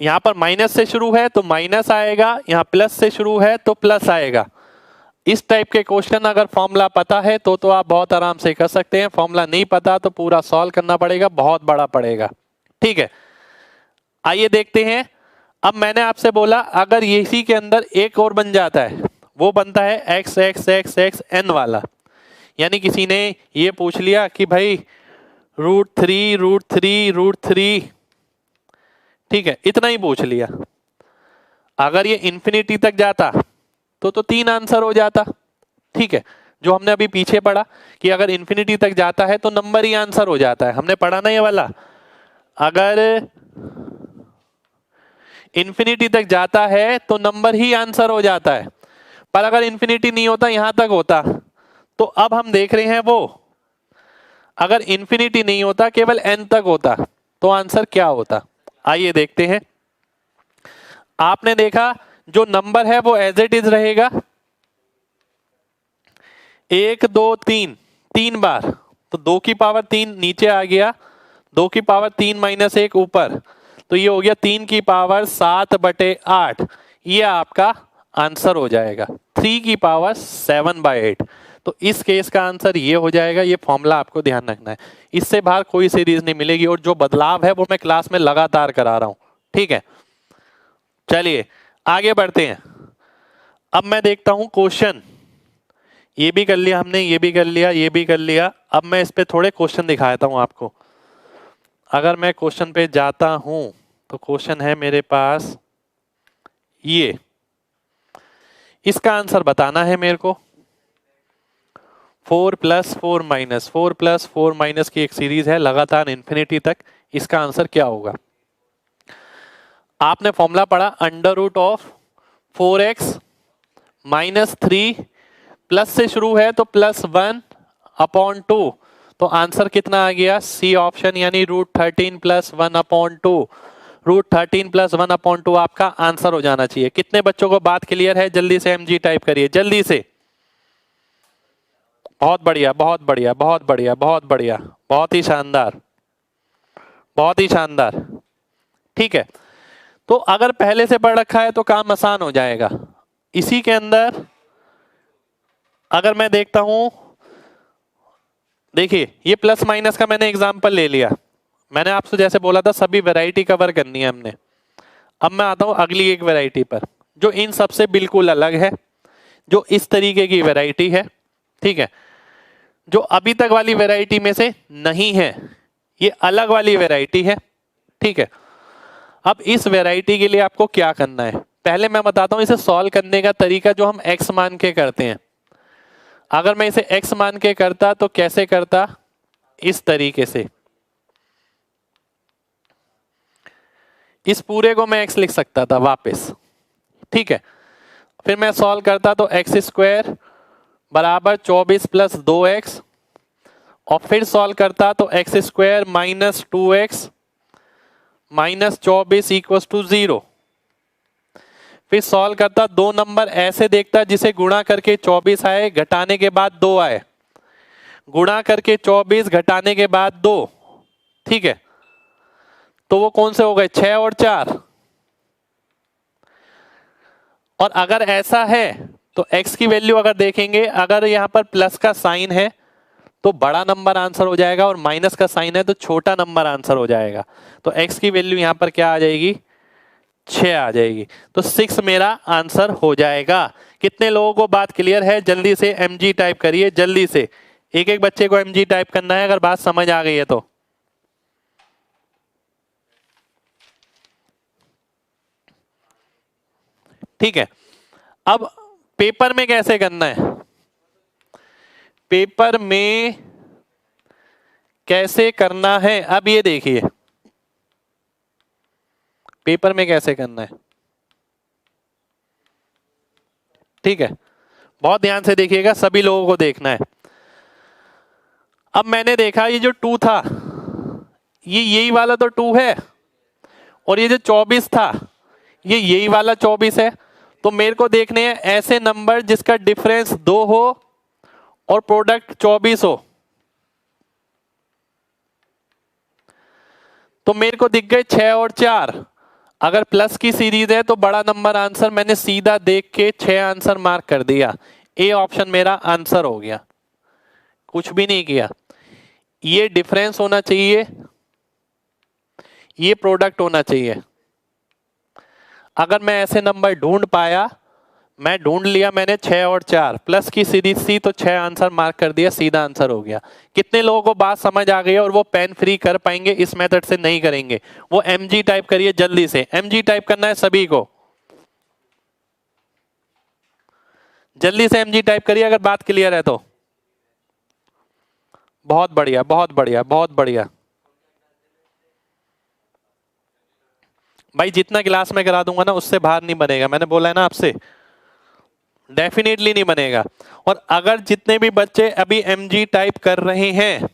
S1: यहां पर माइनस से शुरू है तो माइनस आएगा, यहां प्लस से शुरू है तो प्लस आएगा। इस टाइप के क्वेश्चन अगर फॉर्मूला पता है तो आप बहुत आराम से कर सकते हैं। फॉर्मूला नहीं पता तो पूरा सॉल्व करना पड़ेगा, बहुत बड़ा पड़ेगा। ठीक है, आइए देखते हैं। अब मैंने आपसे बोला अगर इसी के अंदर एक और बन जाता है, वो बनता है X X X X N वाला। यानी किसी ने ये पूछ लिया कि भाई √3 ठीक है, इतना ही पूछ लिया। अगर ये इंफिनिटी तक जाता तो 3 आंसर हो जाता। ठीक है, जो हमने अभी पीछे पढ़ा कि अगर इंफिनिटी तक जाता है तो नंबर ही आंसर हो जाता है, हमने पढ़ा ना ये वाला। अगर इंफिनिटी तक जाता है तो नंबर ही आंसर हो जाता है, पर अगर इंफिनिटी नहीं होता, यहां तक होता, तो अब हम देख रहे हैं वो अगर इंफिनिटी नहीं होता, केवल n तक होता, तो आंसर क्या होता। आइए देखते हैं। आपने देखा जो नंबर है वो एज इट इज रहेगा, 1 2 3 3 बार, तो 2 की पावर 3 नीचे आ गया, 2 की पावर 3 माइनस 1 ऊपर, तो ये हो गया 3 की पावर 7/8। ये आपका आंसर हो जाएगा 3 की पावर 7/8। तो इस केस का आंसर ये हो जाएगा। ये फॉर्मूला आपको ध्यान रखना है, इससे बाहर कोई सीरीज नहीं मिलेगी, और जो बदलाव है वो मैं क्लास में लगातार करा रहा हूं, ठीक है। चलिए आगे बढ़ते हैं। अब मैं देखता हूं क्वेश्चन, ये भी कर लिया हमने, ये भी कर लिया, ये भी कर लिया। अब मैं इस पे थोड़े क्वेश्चन दिखाता हूं आपको। अगर मैं क्वेश्चन पे जाता हूं तो क्वेश्चन है मेरे पास ये, इसका आंसर बताना है मेरे को। 4 + 4 - 4 + 4 - की एक सीरीज है लगातार इन्फिनिटी तक। इसका आंसर क्या होगा? आपने फॉर्मूला पढ़ा √4x - 3, प्लस से शुरू है तो +1/2, तो आंसर कितना आ गया? सी ऑप्शन, यानी √13 + 1/2। √13 + 1/2 आपका आंसर हो जाना चाहिए। कितने बच्चों को बात क्लियर है? जल्दी से mg टाइप करिए, जल्दी से। बहुत बढ़िया, बहुत बढ़िया, बहुत बढ़िया, बहुत बढ़िया, बहुत ही शानदार, बहुत ही शानदार। ठीक है, तो अगर पहले से पढ़ रखा है तो काम आसान हो जाएगा। इसी के अंदर अगर मैं देखता हूं, देखिए ये प्लस माइनस का मैंने एग्जांपल ले लिया। मैंने आपसे जैसे बोला था सभी वैरायटी कवर करनी है हमने। अब मैं आता हूं अगली एक वैरायटी पर जो इन सबसे बिल्कुल अलग है, जो इस तरीके की वैरायटी है, ठीक है, जो अभी तक वाली वैरायटी में से नहीं है, ये अलग वाली वैरायटी है, ठीक है। अब इस वैरायटी के लिए आपको क्या करना है, पहले मैं बताता हूं इसे सॉल्व करने का तरीका जो हम x मान के करते हैं। अगर मैं इसे x मान के करता तो कैसे करता? इस तरीके से, इस पूरे को मैं x लिख सकता था वापस, ठीक है। फिर मैं सॉल्व करता तो x² = 24 + 2x, और फिर सॉल्व करता तो x² - 2x - 24 = 0। फिर सॉल्व करता, दो नंबर ऐसे देखता जिसे गुणा करके 24 आए, घटाने के बाद 2 आए, गुणा करके 24 घटाने के बाद 2, ठीक है। तो वो कौन से हो गए? 6 और 4। और अगर ऐसा है तो x की वैल्यू अगर देखेंगे, अगर यहां पर प्लस का साइन है तो बड़ा नंबर आंसर हो जाएगा, और माइनस का साइन है तो छोटा नंबर आंसर हो जाएगा। तो x की वैल्यू यहां पर क्या आ जाएगी? 6 आ जाएगी। तो 6 मेरा आंसर हो जाएगा। कितने लोगों को बात क्लियर है? जल्दी से mg टाइप करिए, जल्दी से। एक एक बच्चे को mg टाइप करना है अगर बात समझ आ गई है तो। ठीक है, अब पेपर में कैसे करना है? पेपर में कैसे करना है, अब ये देखिए पेपर में कैसे करना है, ठीक है। बहुत ध्यान से देखिएगा, सभी लोगों को देखना है। अब मैंने देखा ये जो 2 था, ये यही वाला तो 2 है, और ये जो 24 था ये यही वाला 24 है। तो मेरे को देखने हैं ऐसे नंबर जिसका डिफरेंस 2 हो और प्रोडक्ट 24 हो। तो मेरे को दिख गए 6 और 4। अगर प्लस की सीरीज है तो बड़ा नंबर आंसर, मैंने सीधा देख के 6 आंसर मार्क कर दिया। ए ऑप्शन मेरा आंसर हो गया, कुछ भी नहीं किया। ये डिफरेंस होना चाहिए, ये प्रोडक्ट होना चाहिए। अगर मैं ऐसे नंबर ढूंढ पाया, मैं ढूंढ लिया मैंने 6 और 4, प्लस की सीरीज सी तो 6 आंसर मार्क कर दिया, सीधा आंसर हो गया। कितने लोगों को बात समझ आ गई है और वो पेन फ्री कर पाएंगे? इस मेथड से नहीं करेंगे वो mg टाइप करिए, जल्दी से mg टाइप करना है सभी को, जल्दी से mg टाइप करिए अगर बात क्लियर है तो। बहुत बढ़िया, बहुत बढ़िया, बहुत बढ़िया भाई, जितना क्लास में करा दूंगा ना उससे बाहर नहीं बनेगा, मैंने बोला है ना आपसे, डेफिनेटली नहीं बनेगा। और अगर जितने भी बच्चे अभी mg टाइप कर रहे हैं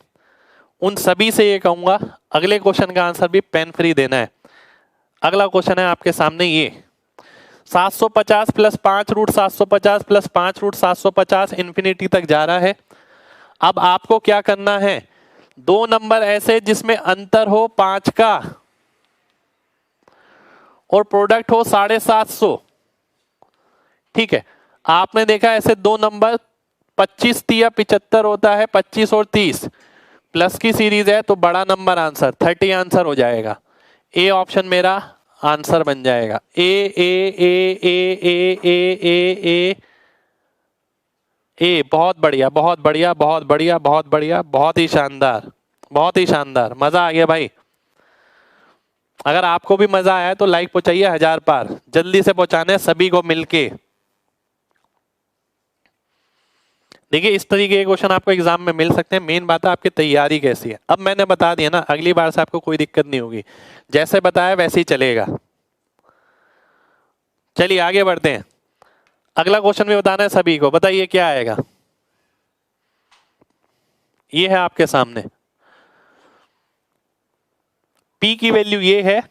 S1: उन सभी से ये कहूंगा अगले क्वेश्चन का आंसर भी पेन फ्री देना है। अगला क्वेश्चन है आपके सामने ये, 750 plus 5 root 750 plus 5 root 750 infinity तक जा रहा है। अब आपको क्या करना है, दो नंबर ऐसे जिसमें अंतर हो 5 का और प्रोडक्ट हो 750। ठीक है, आपने देखा ऐसे दो नंबर 25 या 75 होता है, 25 और 30 प्लस की सीरीज है तो बड़ा नंबर आंसर 30 आंसर हो जाएगा। ए ऑप्शन मेरा आंसर बन जाएगा। ए ए ए ए ए ए ए ए ए। बहुत बढ़िया बहुत बढ़िया बहुत बढ़िया बहुत बढ़िया, बहुत ही शानदार बहुत ही शानदार, मजा आ गया भाई। अगर आपको भी मजा आया तो लाइक पहुंचाइए 1000 पार, जल्दी से पहुंचाने सभी को मिलके। देखिए इस तरीके के क्वेश्चन आपको एग्जाम में मिल सकते हैं, मेन बात है आपकी तैयारी कैसी है। अब मैंने बता दिया ना, अगली बार से आपको कोई दिक्कत नहीं होगी, जैसे बताया वैसे ही चलेगा। चलिए आगे बढ़ते हैं, अगला क्वेश्चन भी बताना है सभी को, बताइए क्या आएगा। ये है आपके सामने, P की वैल्यू ये है,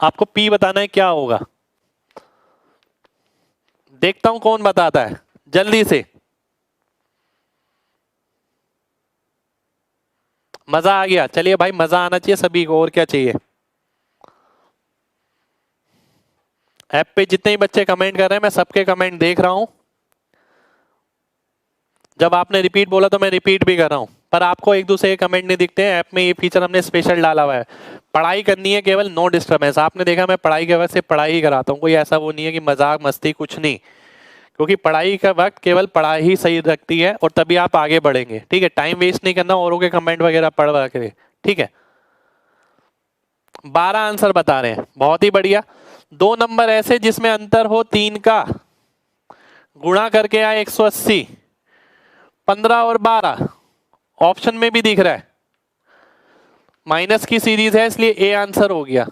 S1: आपको P बताना है क्या होगा। देखता हूं कौन बताता है जल्दी से। मजा आ गया, चलिए भाई मजा आना चाहिए सभी को, और क्या चाहिए। ऐप पे जितने ही बच्चे कमेंट कर रहे हैं मैं सबके कमेंट देख रहा हूं। जब आपने रिपीट बोला तो मैं रिपीट भी कर रहा हूं, पर आपको एक दूसरे के कमेंट नहीं दिखते हैं। ऐप में ये फीचर हमने स्पेशल डाला हुआ है, पढ़ाई करनी है केवल, नो डिस्टर्बेंस। आपने देखा मैं पढ़ाई के वक्त से पढ़ाई ही कराता हूँ, कोई ऐसा वो नहीं है कि मजाक मस्ती, कुछ नहीं। क्योंकि पढ़ाई का वक्त केवल पढ़ाई ही सही रखती है और तभी आप आगे बढ़ेंगे। ठीक है, टाइम वेस्ट नहीं करना औरों के कमेंट वगैरह पढ़ के। ठीक है, 12 आंसर बता रहे हैं, बहुत ही बढ़िया। दो नंबर ऐसे जिसमें अंतर हो 3 का, गुणा करके आए 180, 15 और 12 ऑप्शन में भी दिख रहा है, माइनस की सीरीज है इसलिए ए आंसर हो गया।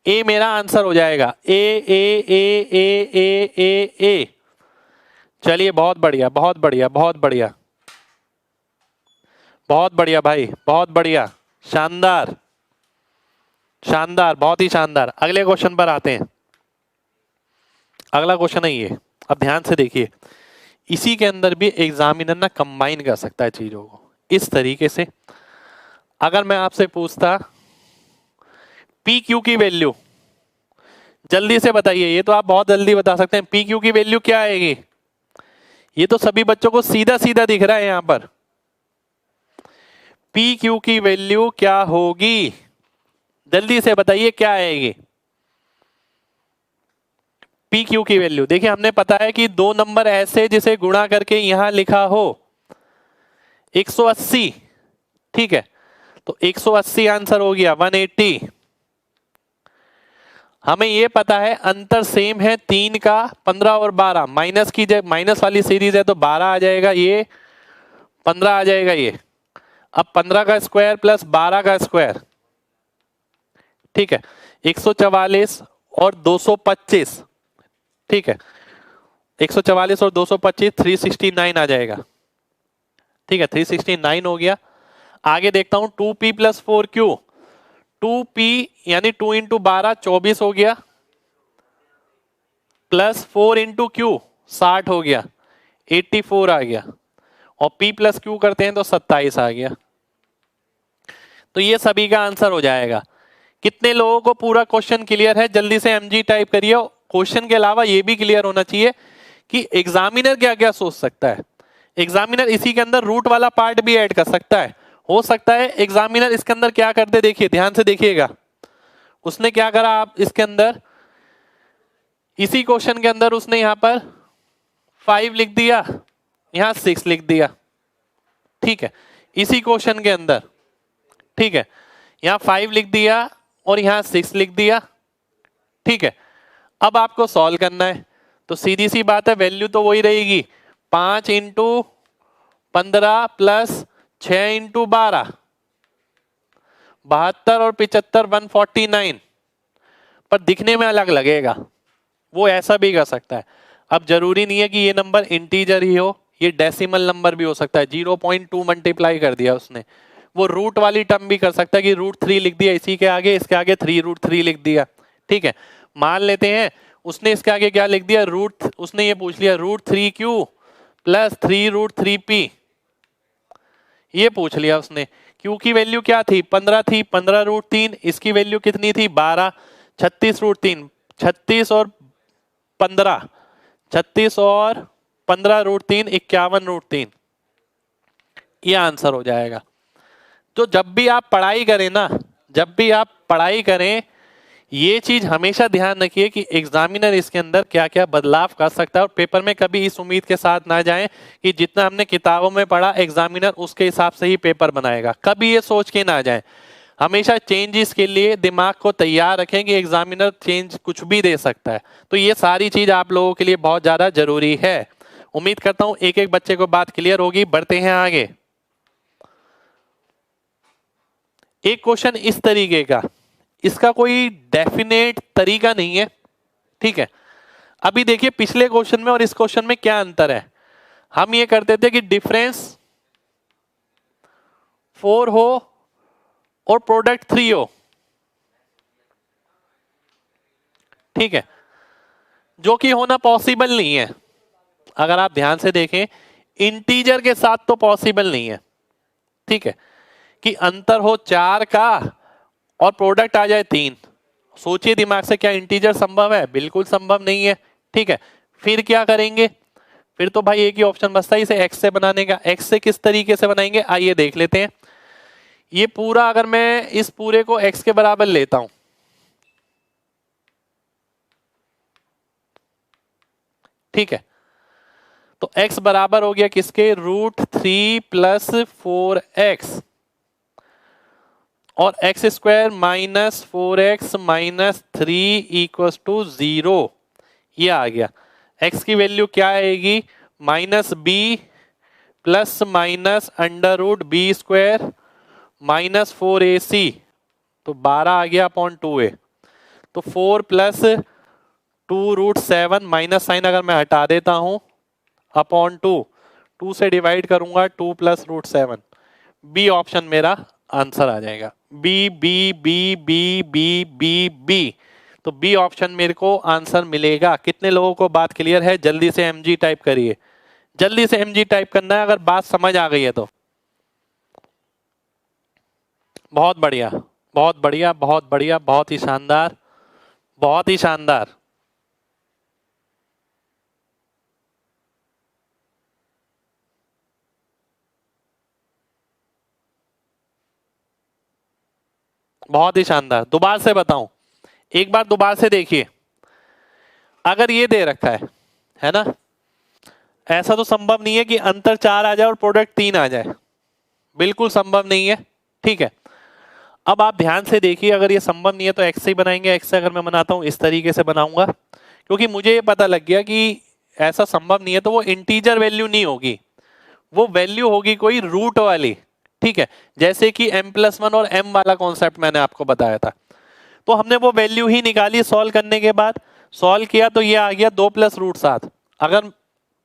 S1: ए मेरा आंसर हो जाएगा, ए ए ए ए ए ए ए। चलिए बहुत बढ़िया बहुत बढ़िया बहुत बढ़िया बहुत बढ़िया भाई, बहुत बढ़िया, शानदार शानदार, बहुत ही शानदार। अगले क्वेश्चन पर आते हैं, अगला क्वेश्चन है ये, अब ध्यान से देखिए। इसी के अंदर भी एग्जामिनर ना कंबाइन कर सकता है चीजों को इस तरीके से। अगर मैं आपसे पूछता पी क्यू की वैल्यू, जल्दी से बताइए, ये तो आप बहुत जल्दी बता सकते हैं, पी क्यू की वैल्यू क्या आएगी। ये तो सभी बच्चों को सीधा सीधा दिख रहा है यहां पर। पी क्यू की वैल्यू क्या होगी, जल्दी से बताइए क्या आएगी। पी क्यू की वैल्यू देखिए, हमने पता है कि दो नंबर ऐसे जिसे गुणा करके यहां लिखा हो 180। ठीक है, तो 180 आंसर हो गया, 180। हमें यह पता है अंतर सेम है 3 का, 15 और 12, माइनस की जब माइनस वाली सीरीज है तो 12 आ जाएगा, ये 15 आ जाएगा ये। अब 15 का स्क्वायर प्लस 12 का स्क्वायर, ठीक है, 144 और 225। ठीक है, 144 और 225 369 आ जाएगा। ठीक है, 369 हो गया। आगे देखता हूं 2p प्लस 4q, 2p यानी 2 इंटू 12 24 हो गया, प्लस 4 इंटू क्यू 60 हो गया, 84 आ गया, और p प्लस क्यू करते हैं तो 27 आ गया। तो ये सभी का आंसर हो जाएगा। कितने लोगों को पूरा क्वेश्चन क्लियर है, जल्दी से mg टाइप करिए। क्वेश्चन के अलावा ये भी क्लियर होना चाहिए कि एग्जामिनर क्या क्या सोच सकता है। एग्जामिनर इसी के अंदर रूट वाला पार्ट भी ऐड कर सकता है। हो सकता है एग्जामिनर इसके अंदर क्या करते, देखिए ध्यान से देखिएगा। उसने क्या करा, आप इसके अंदर इसी क्वेश्चन के अंदर उसने यहां पर 5 लिख दिया, यहां 6 लिख दिया। ठीक है, इसी क्वेश्चन के अंदर, ठीक है, यहां 5 लिख दिया और यहां 6 लिख दिया। ठीक है, अब आपको सॉल्व करना है, तो सीधी सी बात है वैल्यू तो वही रहेगी, 5 इंटू 15 प्लस 6 इंटू 12, 72 और 75 149, पर दिखने में अलग लगेगा। वो ऐसा भी कर सकता है। अब जरूरी नहीं है कि ये नंबर इंटीजर ही हो, ये डेसिमल नंबर भी हो सकता है। 0.2 मल्टीप्लाई कर दिया उसने, वो रूट वाली टर्म भी कर सकता है कि √3 लिख दिया इसी के आगे, इसके आगे 3 √3 लिख दिया। ठीक है, मान लेते हैं उसने इसके आगे क्या लिख दिया, रूट, उसने ये पूछ लिया √3q प्लस 3√3p, ये पूछ लिया उसने। q की वैल्यू क्या थी, 15 थी, 15√3, इसकी वैल्यू कितनी थी 12, 36√3, 36 और 15, 36 और 15√3, 51√3, ये आंसर हो जाएगा। तो जब भी आप पढ़ाई करें ना, जब भी आप पढ़ाई करें, ये चीज हमेशा ध्यान रखिए कि एग्जामिनर इसके अंदर क्या क्या बदलाव कर सकता है, और पेपर में कभी इस उम्मीद के साथ ना जाएं कि जितना हमने किताबों में पढ़ा एग्जामिनर उसके हिसाब से ही पेपर बनाएगा, कभी ये सोच के ना जाएं। हमेशा चेंजेस के लिए दिमाग को तैयार रखें कि एग्जामिनर चेंज कुछ भी दे सकता है। तो ये सारी चीज आप लोगों के लिए बहुत ज्यादा जरूरी है। उम्मीद करता हूं एक एक बच्चे को बात क्लियर होगी। बढ़ते हैं आगे। एक क्वेश्चन इस तरीके का, इसका कोई डेफिनेट तरीका नहीं है, ठीक है। अभी देखिए पिछले क्वेश्चन में और इस क्वेश्चन में क्या अंतर है। हम ये करते थे कि डिफरेंस 4 हो और प्रोडक्ट 3 हो, ठीक है, जो कि होना पॉसिबल नहीं है। अगर आप ध्यान से देखें इंटीजर के साथ तो पॉसिबल नहीं है, ठीक है, कि अंतर हो 4 का और प्रोडक्ट आ जाए 3। सोचिए दिमाग से, क्या इंटीजर संभव है, बिल्कुल संभव नहीं है, ठीक है। फिर क्या करेंगे, फिर तो भाई एक ही ऑप्शन बचता है इसे x से बनाने का। x से किस तरीके से बनाएंगे आइए देख लेते हैं। ये पूरा अगर मैं इस पूरे को x के बराबर लेता हूं, ठीक है, तो x बराबर हो गया किसके, √3 प्लस 4x, और x² minus 4x minus 3 equals to 0, ये आ गया। x की वैल्यू क्या आएगी, -b plus minus √b² minus 4ac, तो 12 आ गया अपॉन 2a। तो 4 प्लस 2√7, माइनस साइन अगर मैं हटा देता हूं अपॉन 2 से डिवाइड करूंगा 2 प्लस √7, बी ऑप्शन मेरा आंसर आ जाएगा। B B B B B B B, तो बी ऑप्शन मेरे को आंसर मिलेगा। कितने लोगों को बात क्लियर है, जल्दी से mg टाइप करिए, जल्दी से mg टाइप करना है अगर बात समझ आ गई है तो। बहुत बढ़िया, बहुत बढ़िया, बहुत बढ़िया, बहुत ही शानदार, बहुत ही शानदार। बहुत ही शानदार। दोबारा से बताऊं, एक बार दोबारा से देखिए। अगर ये दे रखा है ना, ऐसा तो संभव नहीं है कि अंतर 4 आ जाए और प्रोडक्ट 3 आ जाए, बिल्कुल संभव नहीं है, ठीक है। अब आप ध्यान से देखिए, अगर ये संभव नहीं है तो x से ही बनाएंगे। x से अगर मैं बनाता हूं इस तरीके से बनाऊंगा, क्योंकि मुझे ये पता लग गया कि ऐसा संभव नहीं है, तो वो इंटीजर वैल्यू नहीं होगी, वो वैल्यू होगी कोई रूट वाली, ठीक है। जैसे कि m+1 और m वाला कॉन्सेप्ट मैंने आपको बताया था, तो हमने वो वैल्यू ही निकाली। सॉल्व करने के बाद सॉल्व किया तो ये आ गया 2 प्लस √7। अगर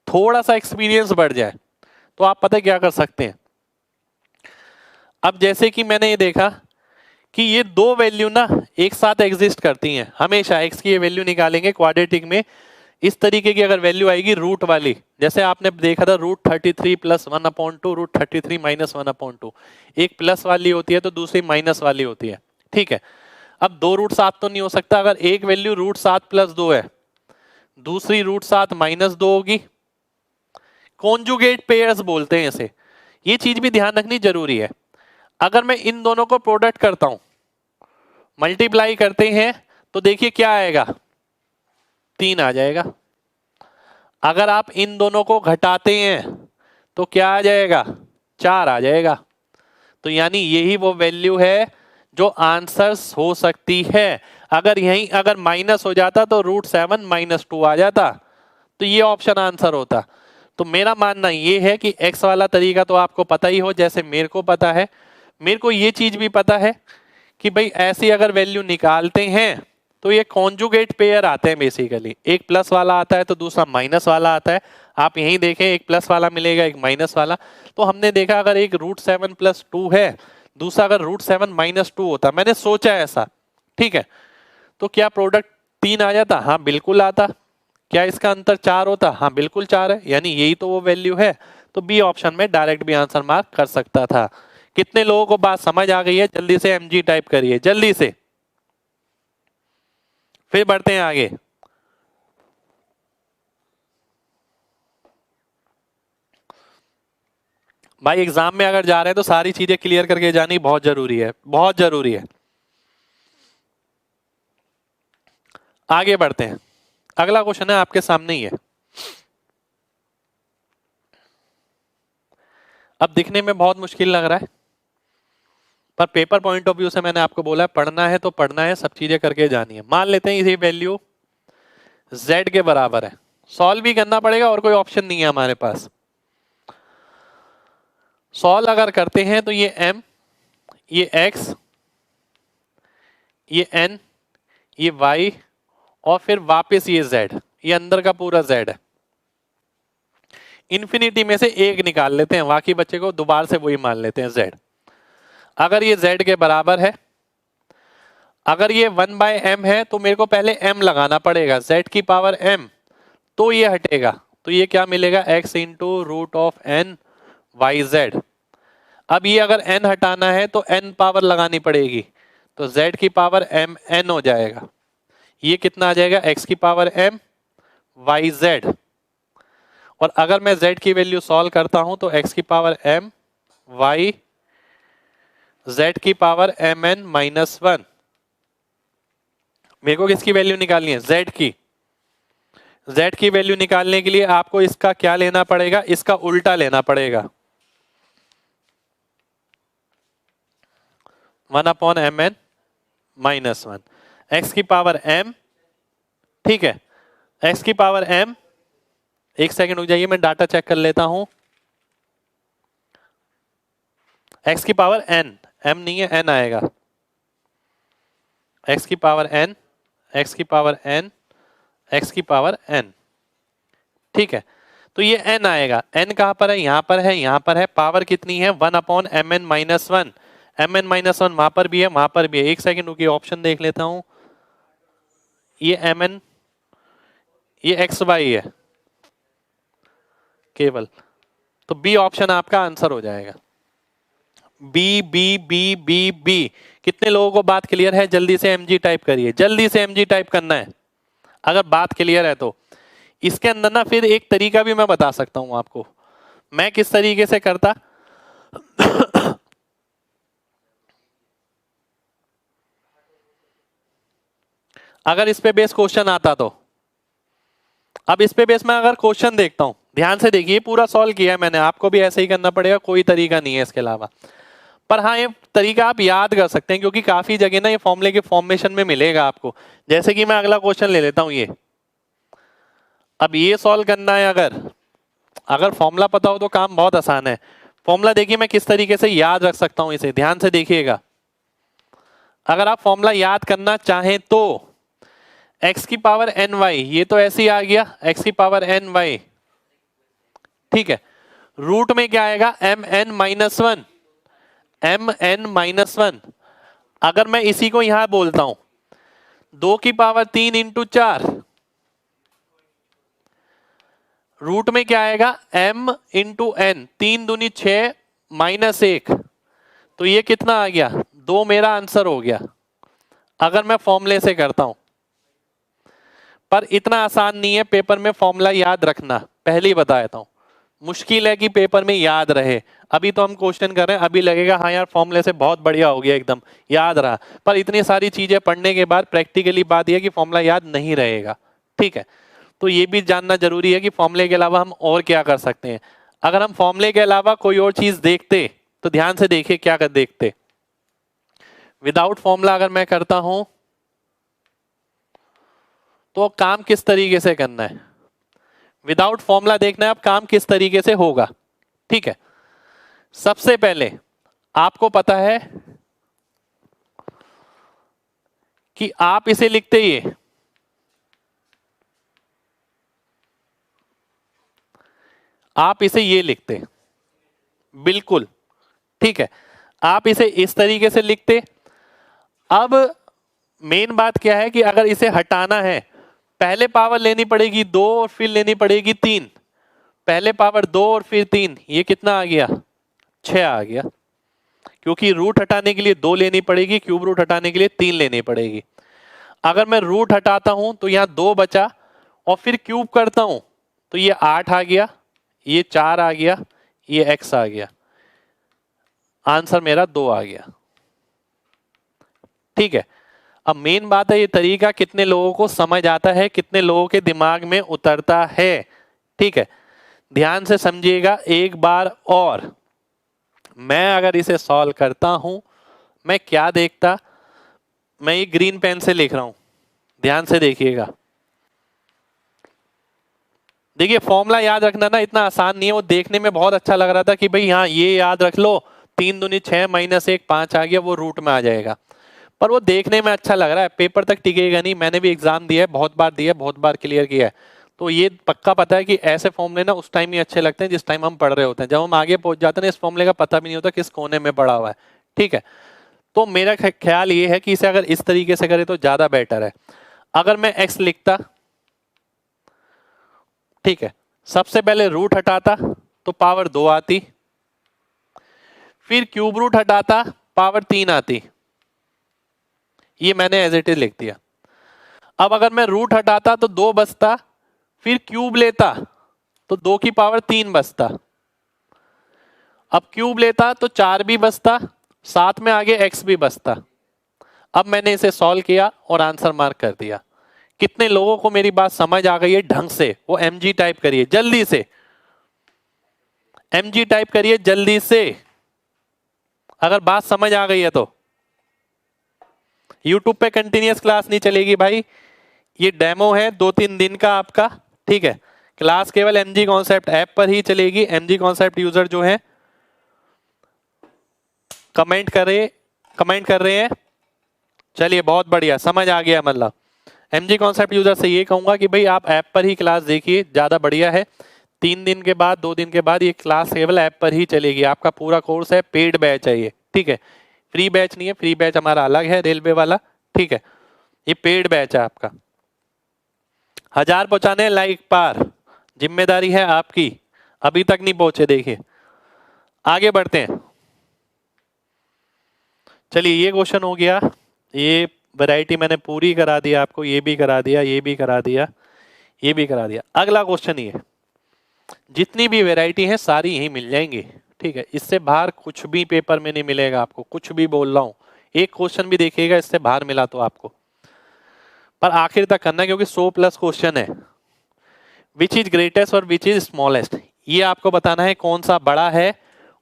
S1: थोड़ा सा एक्सपीरियंस बढ़ जाए तो आप पता क्या कर सकते हैं। अब जैसे कि मैंने ये देखा कि ये दो वैल्यू ना एक साथ एग्जिस्ट करती हैं हमेशा। x की ये वैल्यू निकालेंगे क्वाड्रेटिक में, इस तरीके की अगर वैल्यू आएगी रूट वाली, जैसे आपने देखा था √33 प्लस 1/2, √33 माइनस 1/2, एक प्लस वाली होती है तो दूसरी माइनस वाली होती है, ठीक है। अब 2 √7 तो नहीं हो सकता, अगर एक वैल्यू √7 प्लस 2 है, दूसरी √7 माइनस 2 होगी। कॉन्जुगेट पेयर्स बोलते हैं इसे, ये चीज भी ध्यान रखनी जरूरी है। अगर मैं इन दोनों को प्रोडक्ट करता हूं, मल्टीप्लाई करते हैं, तो देखिए क्या आएगा, 3 आ जाएगा। अगर आप इन दोनों को घटाते हैं तो क्या आ जाएगा, 4 आ जाएगा। तो यानी यही वो वैल्यू है जो आंसर्स हो सकती है। अगर यही अगर माइनस हो जाता तो √7 माइनस 2 आ जाता, तो ये ऑप्शन आंसर होता। तो मेरा मानना ये है कि x वाला तरीका तो आपको पता ही हो, जैसे मेरे को पता है। मेरे को ये चीज भी पता है कि भाई ऐसी अगर वैल्यू निकालते हैं तो ये कॉन्जुगेट पेयर आते हैं बेसिकली, एक प्लस वाला आता है तो दूसरा माइनस वाला आता है। आप यहीं देखें, एक प्लस वाला मिलेगा, एक माइनस वाला। तो हमने देखा अगर एक √7 प्लस 2 है, दूसरा अगर √7 माइनस 2 होता, मैंने सोचा ऐसा, ठीक है, तो क्या प्रोडक्ट 3 आ जाता, हाँ बिल्कुल आता। क्या इसका अंतर 4 होता, हाँ बिल्कुल 4 है, यानी यही तो वो वैल्यू है। तो बी ऑप्शन में डायरेक्ट भी आंसर मार्क कर सकता था। कितने लोगों को बात समझ आ गई है? जल्दी से एमजी टाइप करिए जल्दी से, फिर बढ़ते हैं आगे। भाई एग्जाम में अगर जा रहे हैं तो सारी चीजें क्लियर करके जानी बहुत जरूरी है, बहुत जरूरी है। आगे बढ़ते हैं, अगला क्वेश्चन है आपके सामने ही है। अब दिखने में बहुत मुश्किल लग रहा है, पर पेपर पॉइंट ऑफ व्यू से मैंने आपको बोला पढ़ना है तो पढ़ना है, सब चीजें करके जानी है। मान लेते हैं ये वैल्यू z के बराबर है, सॉल्व भी करना पड़ेगा और कोई ऑप्शन नहीं है हमारे पास। सॉल्व अगर करते हैं तो ये m, ये x, ये n, ये y और फिर वापस ये z, ये अंदर का पूरा z है। इन्फिनिटी में से एक निकाल लेते हैं, बाकी बच्चे को दोबारा से वही मान लेते हैं z। अगर ये z के बराबर है, अगर ये 1/m है तो मेरे को पहले m लगाना पड़ेगा, z की पावर m, तो ये हटेगा, तो ये क्या मिलेगा x into root of n yz। अब ये अगर n हटाना है तो n पावर लगानी पड़ेगी, तो z की पावर m n हो जाएगा। ये कितना आ जाएगा? x की पावर m yz। और अगर मैं z की वैल्यू सॉल्व करता हूं तो x की पावर m y z की पावर mn माइनस 1। मेरे को किसकी वैल्यू निकालनी है? z की। z की वैल्यू निकालने के लिए आपको इसका क्या लेना पड़ेगा? इसका उल्टा लेना पड़ेगा, 1/mn माइनस 1। x की पावर m, ठीक है, x की पावर m, एक सेकंड रुक जाइए मैं डाटा चेक कर लेता हूं। x की पावर n, m नहीं है n आएगा, x की पावर n, x की पावर n, x की पावर n, ठीक है। तो ये n आएगा, n कहां पर है? यहां पर है, यहां पर है। पावर कितनी है? 1/mn minus 1। mn माइनस 1 वहां पर भी है, वहां पर भी है। एक सेकंड रुकिए, ऑप्शन देख लेता हूं। ये mn, ये एक्स वाई है केवल, तो बी ऑप्शन आपका आंसर हो जाएगा। B B B B B. कितने लोगों को बात क्लियर है? जल्दी से एमजी टाइप करिए, जल्दी से एमजी टाइप करना है अगर बात क्लियर है तो। इसके अंदर ना फिर एक तरीका भी मैं बता सकता हूं आपको, मैं किस तरीके से करता। अगर इस पे बेस क्वेश्चन आता तो, अब इस पे बेस में अगर क्वेश्चन देखता हूं, ध्यान से देखिए, पूरा सॉल्व किया है मैंने, आपको भी ऐसे ही करना पड़ेगा, कोई तरीका नहीं है इसके अलावा। पर हाँ, ये तरीका आप याद कर सकते हैं क्योंकि काफी जगह ना ये फॉर्मूले के फॉर्मेशन में मिलेगा आपको। जैसे कि मैं अगला क्वेश्चन ले लेता हूं ये, अब ये सॉल्व करना है, अगर फॉर्मूला पता हो तो काम बहुत आसान है। फॉर्मूला देखिए मैं किस तरीके से याद रख सकता हूं इसे, ध्यान से देखिएगा। अगर आप फॉर्मूला याद करना चाहें तो x की पावर एन वाई, ये तो ऐसे ही आ गया, x की पावर एन वाई, ठीक है। रूट में क्या आएगा? M N minus 1, M N minus 1। अगर मैं इसी को यहां बोलता हूं 2 की पावर 3 इंटू 4, रूट में क्या आएगा? m इंटू एन, 3 दूनी 6 माइनस 1, तो ये कितना आ गया? 2 मेरा आंसर हो गया अगर मैं फॉर्मूले से करता हूं। पर इतना आसान नहीं है पेपर में फॉर्मूला याद रखना, पहले ही बता देता हूं। मुश्किल है कि पेपर में याद रहे। अभी तो हम क्वेश्चन कर रहे हैं, अभी लगेगा हाँ यार फॉर्मूले से बहुत बढ़िया हो गया, एकदम याद रहा, पर इतनी सारी चीजें पढ़ने के बाद प्रैक्टिकली बात यह कि फॉर्मूला याद नहीं रहेगा, ठीक है। तो ये भी जानना जरूरी है कि फॉर्मूले के अलावा हम और क्या कर सकते हैं। अगर हम फॉर्मूले के अलावा कोई और चीज देखते तो ध्यान से देखिए क्या कर देखते। विदाउट फॉर्मूला अगर मैं करता हूं तो काम किस तरीके से करना है, विदाउट फॉर्मूला देखना है अब काम किस तरीके से होगा, ठीक है। सबसे पहले आपको पता है कि आप इसे लिखते ही, आप इसे ये लिखते, बिल्कुल ठीक है, आप इसे इस तरीके से लिखते। अब मेन बात क्या है कि अगर इसे हटाना है, पहले पावर लेनी पड़ेगी 2 और फिर लेनी पड़ेगी 3। पहले पावर 2 और फिर 3, ये कितना आ गया? 6 आ गया। क्योंकि रूट हटाने के लिए 2 लेनी पड़ेगी, क्यूब रूट हटाने के लिए 3 लेनी पड़ेगी। अगर मैं रूट हटाता हूं तो यहां 2 बचा और फिर क्यूब करता हूं तो ये 8 आ गया, ये 4 आ गया, ये x आ गया। आंसर मेरा 2 आ गया। ठीक है। अब मेन बात है ये तरीका कितने लोगों को समझ आता है, कितने लोगों के दिमाग में उतरता है। ठीक है, ध्यान से समझिएगा एक बार और। मैं अगर इसे सॉल्व करता हूं, मैं क्या देखता, मैं ये ग्रीन पेन से लिख रहा हूं, ध्यान से देखिएगा। देखिए फॉर्मूला याद रखना ना इतना आसान नहीं है। वो देखने में बहुत अच्छा लग रहा था कि भाई हाँ ये याद रख लो, 3 दूनी 6 माइनस 1 5 आ गया, वो रूट में आ जाएगा। पर वो देखने में अच्छा लग रहा है, पेपर तक टिकेगा नहीं। मैंने भी एग्जाम दिया है, बहुत बार दिया है, बहुत बार क्लियर किया है, तो ये पक्का पता है कि ऐसे फॉर्मूले ना उस टाइम ही अच्छे लगते हैं जिस टाइम हम पढ़ रहे होते हैं। जब हम आगे पहुंच जाते हैं ना, इस फॉर्मूले का पता भी नहीं होता किस कोने में पड़ा हुआ है। ठीक है, तो मेरा ख्याल ये है कि इसे अगर इस तरीके से करें तो ज्यादा बेटर है। अगर मैं x लिखता, ठीक है, सबसे पहले रूट हटाता तो पावर 2 आती, फिर क्यूब रूट हटाता पावर 3 आती, ये मैंने एज इट इज लिख दिया। अब अगर मैं रूट हटाता तो 2 बचता, फिर क्यूब लेता तो 2 की पावर 3 बचता, अब क्यूब लेता तो 4 भी बचता, साथ में आगे x भी बचता। अब मैंने इसे सॉल्व किया और आंसर मार्क कर दिया। कितने लोगों को मेरी बात समझ आ गई है ढंग से? वो mg टाइप करिए जल्दी से, mg टाइप करिए जल्दी से अगर बात समझ आ गई है तो। YouTube पे कंटिन्यूअस क्लास नहीं चलेगी भाई, ये डेमो है 2-3 दिन का आपका। ठीक है, क्लास केवल mg कॉन्सेप्ट ऐप पर ही चलेगी। mg कॉन्सेप्ट यूजर जो है कमेंट कर रहे हैं, चलिए बहुत बढ़िया, समझ आ गया। मतलब mg कॉन्सेप्ट यूजर से ये कहूंगा कि भाई आप ऐप पर ही क्लास देखिए, ज्यादा बढ़िया है। 3 दिन के बाद 2 दिन के बाद ये क्लास केवल ऐप पर ही चलेगी। आपका पूरा कोर्स है, पेड बैच है ये। ठीक है, फ्री बैच नहीं है, फ्री बैच हमारा अलग है रेलवे वाला। ठीक है, ये पेड बैच है आपका। 1000 पहुंचाने लाइक पार, जिम्मेदारी है आपकी। अभी तक नहीं पहुंचे, देखिए आगे बढ़ते हैं। चलिए ये क्वेश्चन हो गया, ये वैरायटी मैंने पूरी करा दिया आपको, ये भी करा दिया, ये भी करा दिया, ये भी करा दिया। अगला क्वेश्चन ये, जितनी भी वैरायटी है सारी यही मिल जाएंगी। ठीक है, इससे बाहर कुछ भी पेपर में नहीं मिलेगा आपको, कुछ भी बोल रहा हूं। एक क्वेश्चन भी देखिएगा इससे बाहर मिला तो आपको, पर आखिर तक करना क्योंकि 100+ क्वेश्चन है। विच इज ग्रेटेस्ट और विच इज स्मॉलेस्ट, ये आपको बताना है कौन सा बड़ा है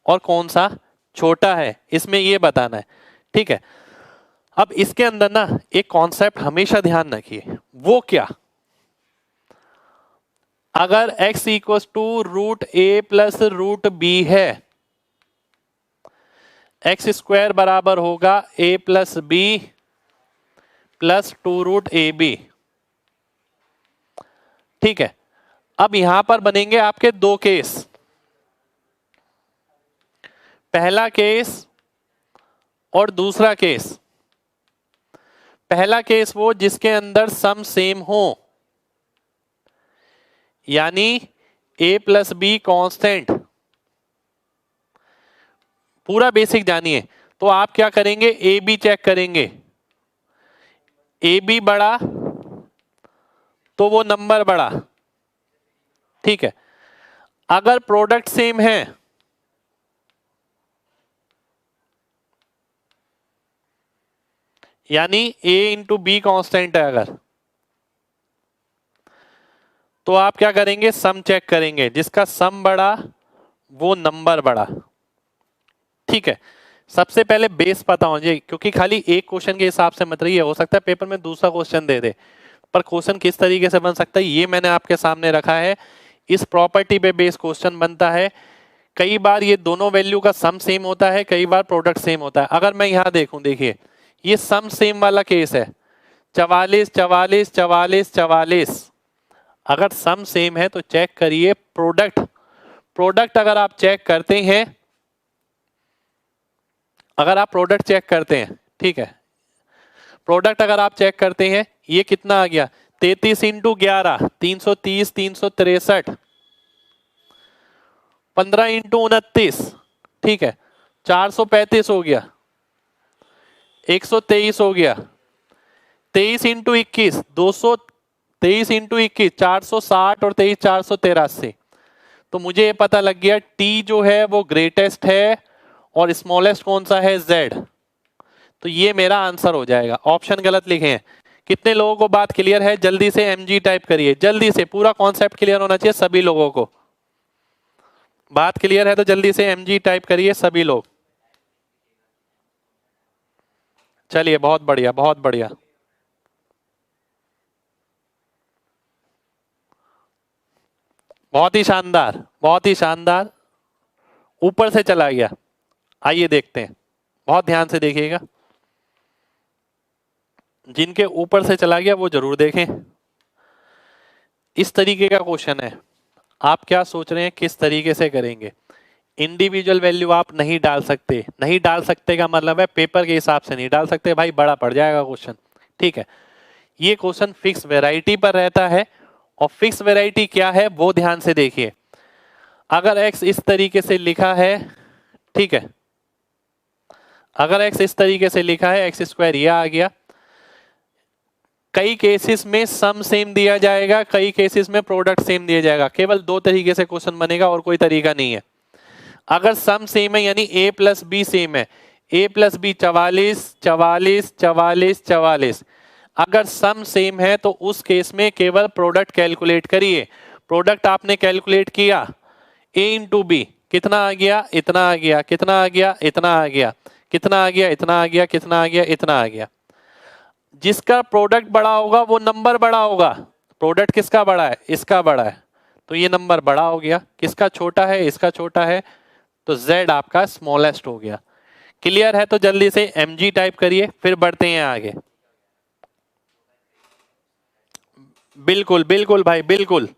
S1: और कौन सा छोटा है, इसमें ये बताना है। ठीक है, अब इसके अंदर ना एक कॉन्सेप्ट हमेशा ध्यान रखिए, वो क्या, अगर x equal to root A plus root B है, एक्स स्क्वायर बराबर होगा a plus B plus 2 root A B. ठीक है, अब यहां पर बनेंगे आपके 2 केस, पहला केस और दूसरा केस। पहला केस वो जिसके अंदर सम सेम हो, यानी a प्लस बी कॉन्स्टेंट। पूरा बेसिक जानिए, तो आप क्या करेंगे, ए बी चेक करेंगे, ए बी बड़ा तो वो नंबर बड़ा। ठीक है, अगर प्रोडक्ट सेम है, यानी a इंटू बी कॉन्स्टेंट है अगर, तो आप क्या करेंगे, सम चेक करेंगे, जिसका सम बड़ा वो नंबर बड़ा। ठीक है, सबसे पहले बेस पता होना चाहिए, क्योंकि खाली एक क्वेश्चन के हिसाब से मत रहिए, हो सकता है पेपर में दूसरा क्वेश्चन दे दे, पर क्वेश्चन किस तरीके से बन सकता है ये मैंने आपके सामने रखा है। इस प्रॉपर्टी पे बेस क्वेश्चन बनता है। कई बार ये दोनों वैल्यू का सम सेम होता है, कई बार प्रोडक्ट सेम होता है। अगर मैं यहां देखूं, देखिए ये सम सेम वाला केस है, 44 44 44 44। अगर सम सेम है तो चेक करिए प्रोडक्ट, प्रोडक्ट अगर आप चेक करते हैं, अगर आप प्रोडक्ट चेक करते हैं, ठीक है, प्रोडक्ट अगर आप चेक करते हैं ये कितना आ गया, 33 इंटू 11 330, 363, 15 इंटू 29, ठीक है, 435 हो गया, 123 हो गया, 23 इंटू 21 223 इंटू 21 460 और 23 483। तो मुझे ये पता लग गया टी जो है वो ग्रेटेस्ट है और स्मॉलेस्ट कौन सा है, जेड। तो ये मेरा आंसर हो जाएगा। ऑप्शन गलत लिखे हैं। कितने लोगों को बात क्लियर है? जल्दी से एमजी टाइप करिए, जल्दी से, पूरा कॉन्सेप्ट क्लियर होना चाहिए सभी लोगों को। बात क्लियर है तो जल्दी से एमजी टाइप करिए सभी लोग। चलिए बहुत बढ़िया, बहुत बढ़िया। बहुत ही शानदार, बहुत ही शानदार, ऊपर से चला गया। आइए देखते हैं, बहुत ध्यान से देखिएगा, जिनके ऊपर से चला गया वो जरूर देखें। इस तरीके का क्वेश्चन है, आप क्या सोच रहे हैं किस तरीके से करेंगे? इंडिविजुअल वैल्यू आप नहीं डाल सकते, नहीं डाल सकते का मतलब है पेपर के हिसाब से नहीं डाल सकते भाई, बड़ा पड़ जाएगा क्वेश्चन, ठीक है। ये क्वेश्चन फिक्स वैरायटी पर रहता है, और फिक्स वैरायटी क्या है वो ध्यान से देखिए। अगर x इस तरीके से लिखा है, ठीक है, अगर x इस तरीके से लिखा है, एक्स स्क्वायर ये आ गया, कई केसेस में सम सेम दिया जाएगा, कई केसेस में प्रोडक्ट सेम दिया जाएगा। केवल दो तरीके से क्वेश्चन बनेगा और कोई तरीका नहीं है। अगर सम सेम है यानी a प्लस बी सेम है, a प्लस बी 44 44 44 44, अगर सम सेम है तो उस केस में केवल प्रोडक्ट कैलकुलेट करिए। प्रोडक्ट आपने कैलकुलेट किया, a इंटू बी कितना आ गया, इतना आ गया, कितना आ गया, इतना आ गया, कितना आ गया, इतना आ गया, कितना आ गया, इतना आ गया। जिसका प्रोडक्ट बड़ा होगा वो नंबर बड़ा होगा। प्रोडक्ट किसका बड़ा है, इसका बड़ा है, तो ये नंबर बड़ा हो गया। किसका छोटा है, इसका छोटा है, तो z आपका स्मॉलेस्ट हो गया। क्लियर है तो जल्दी से mg टाइप करिए, फिर बढ़ते हैं आगे। बिल्कुल बिल्कुल भाई बिल्कुल।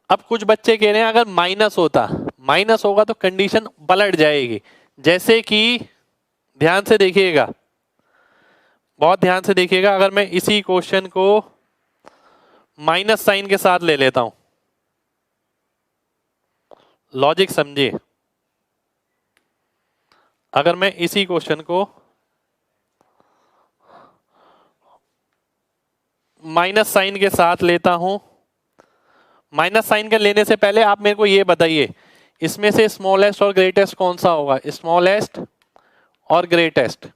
S1: अब कुछ बच्चे कह रहे हैं अगर माइनस होता, माइनस होगा तो कंडीशन पलट जाएगी। जैसे कि ध्यान से देखिएगा, बहुत ध्यान से देखिएगा, अगर मैं इसी क्वेश्चन को माइनस साइन के साथ ले लेता हूं, लॉजिक समझिए। अगर मैं इसी क्वेश्चन को माइनस साइन के साथ लेता हूं, माइनस साइन के लेने से पहले आप मेरे को ये बताइए इसमें से स्मॉलेस्ट और ग्रेटेस्ट कौन सा होगा? स्मॉलेस्ट और ग्रेटेस्ट,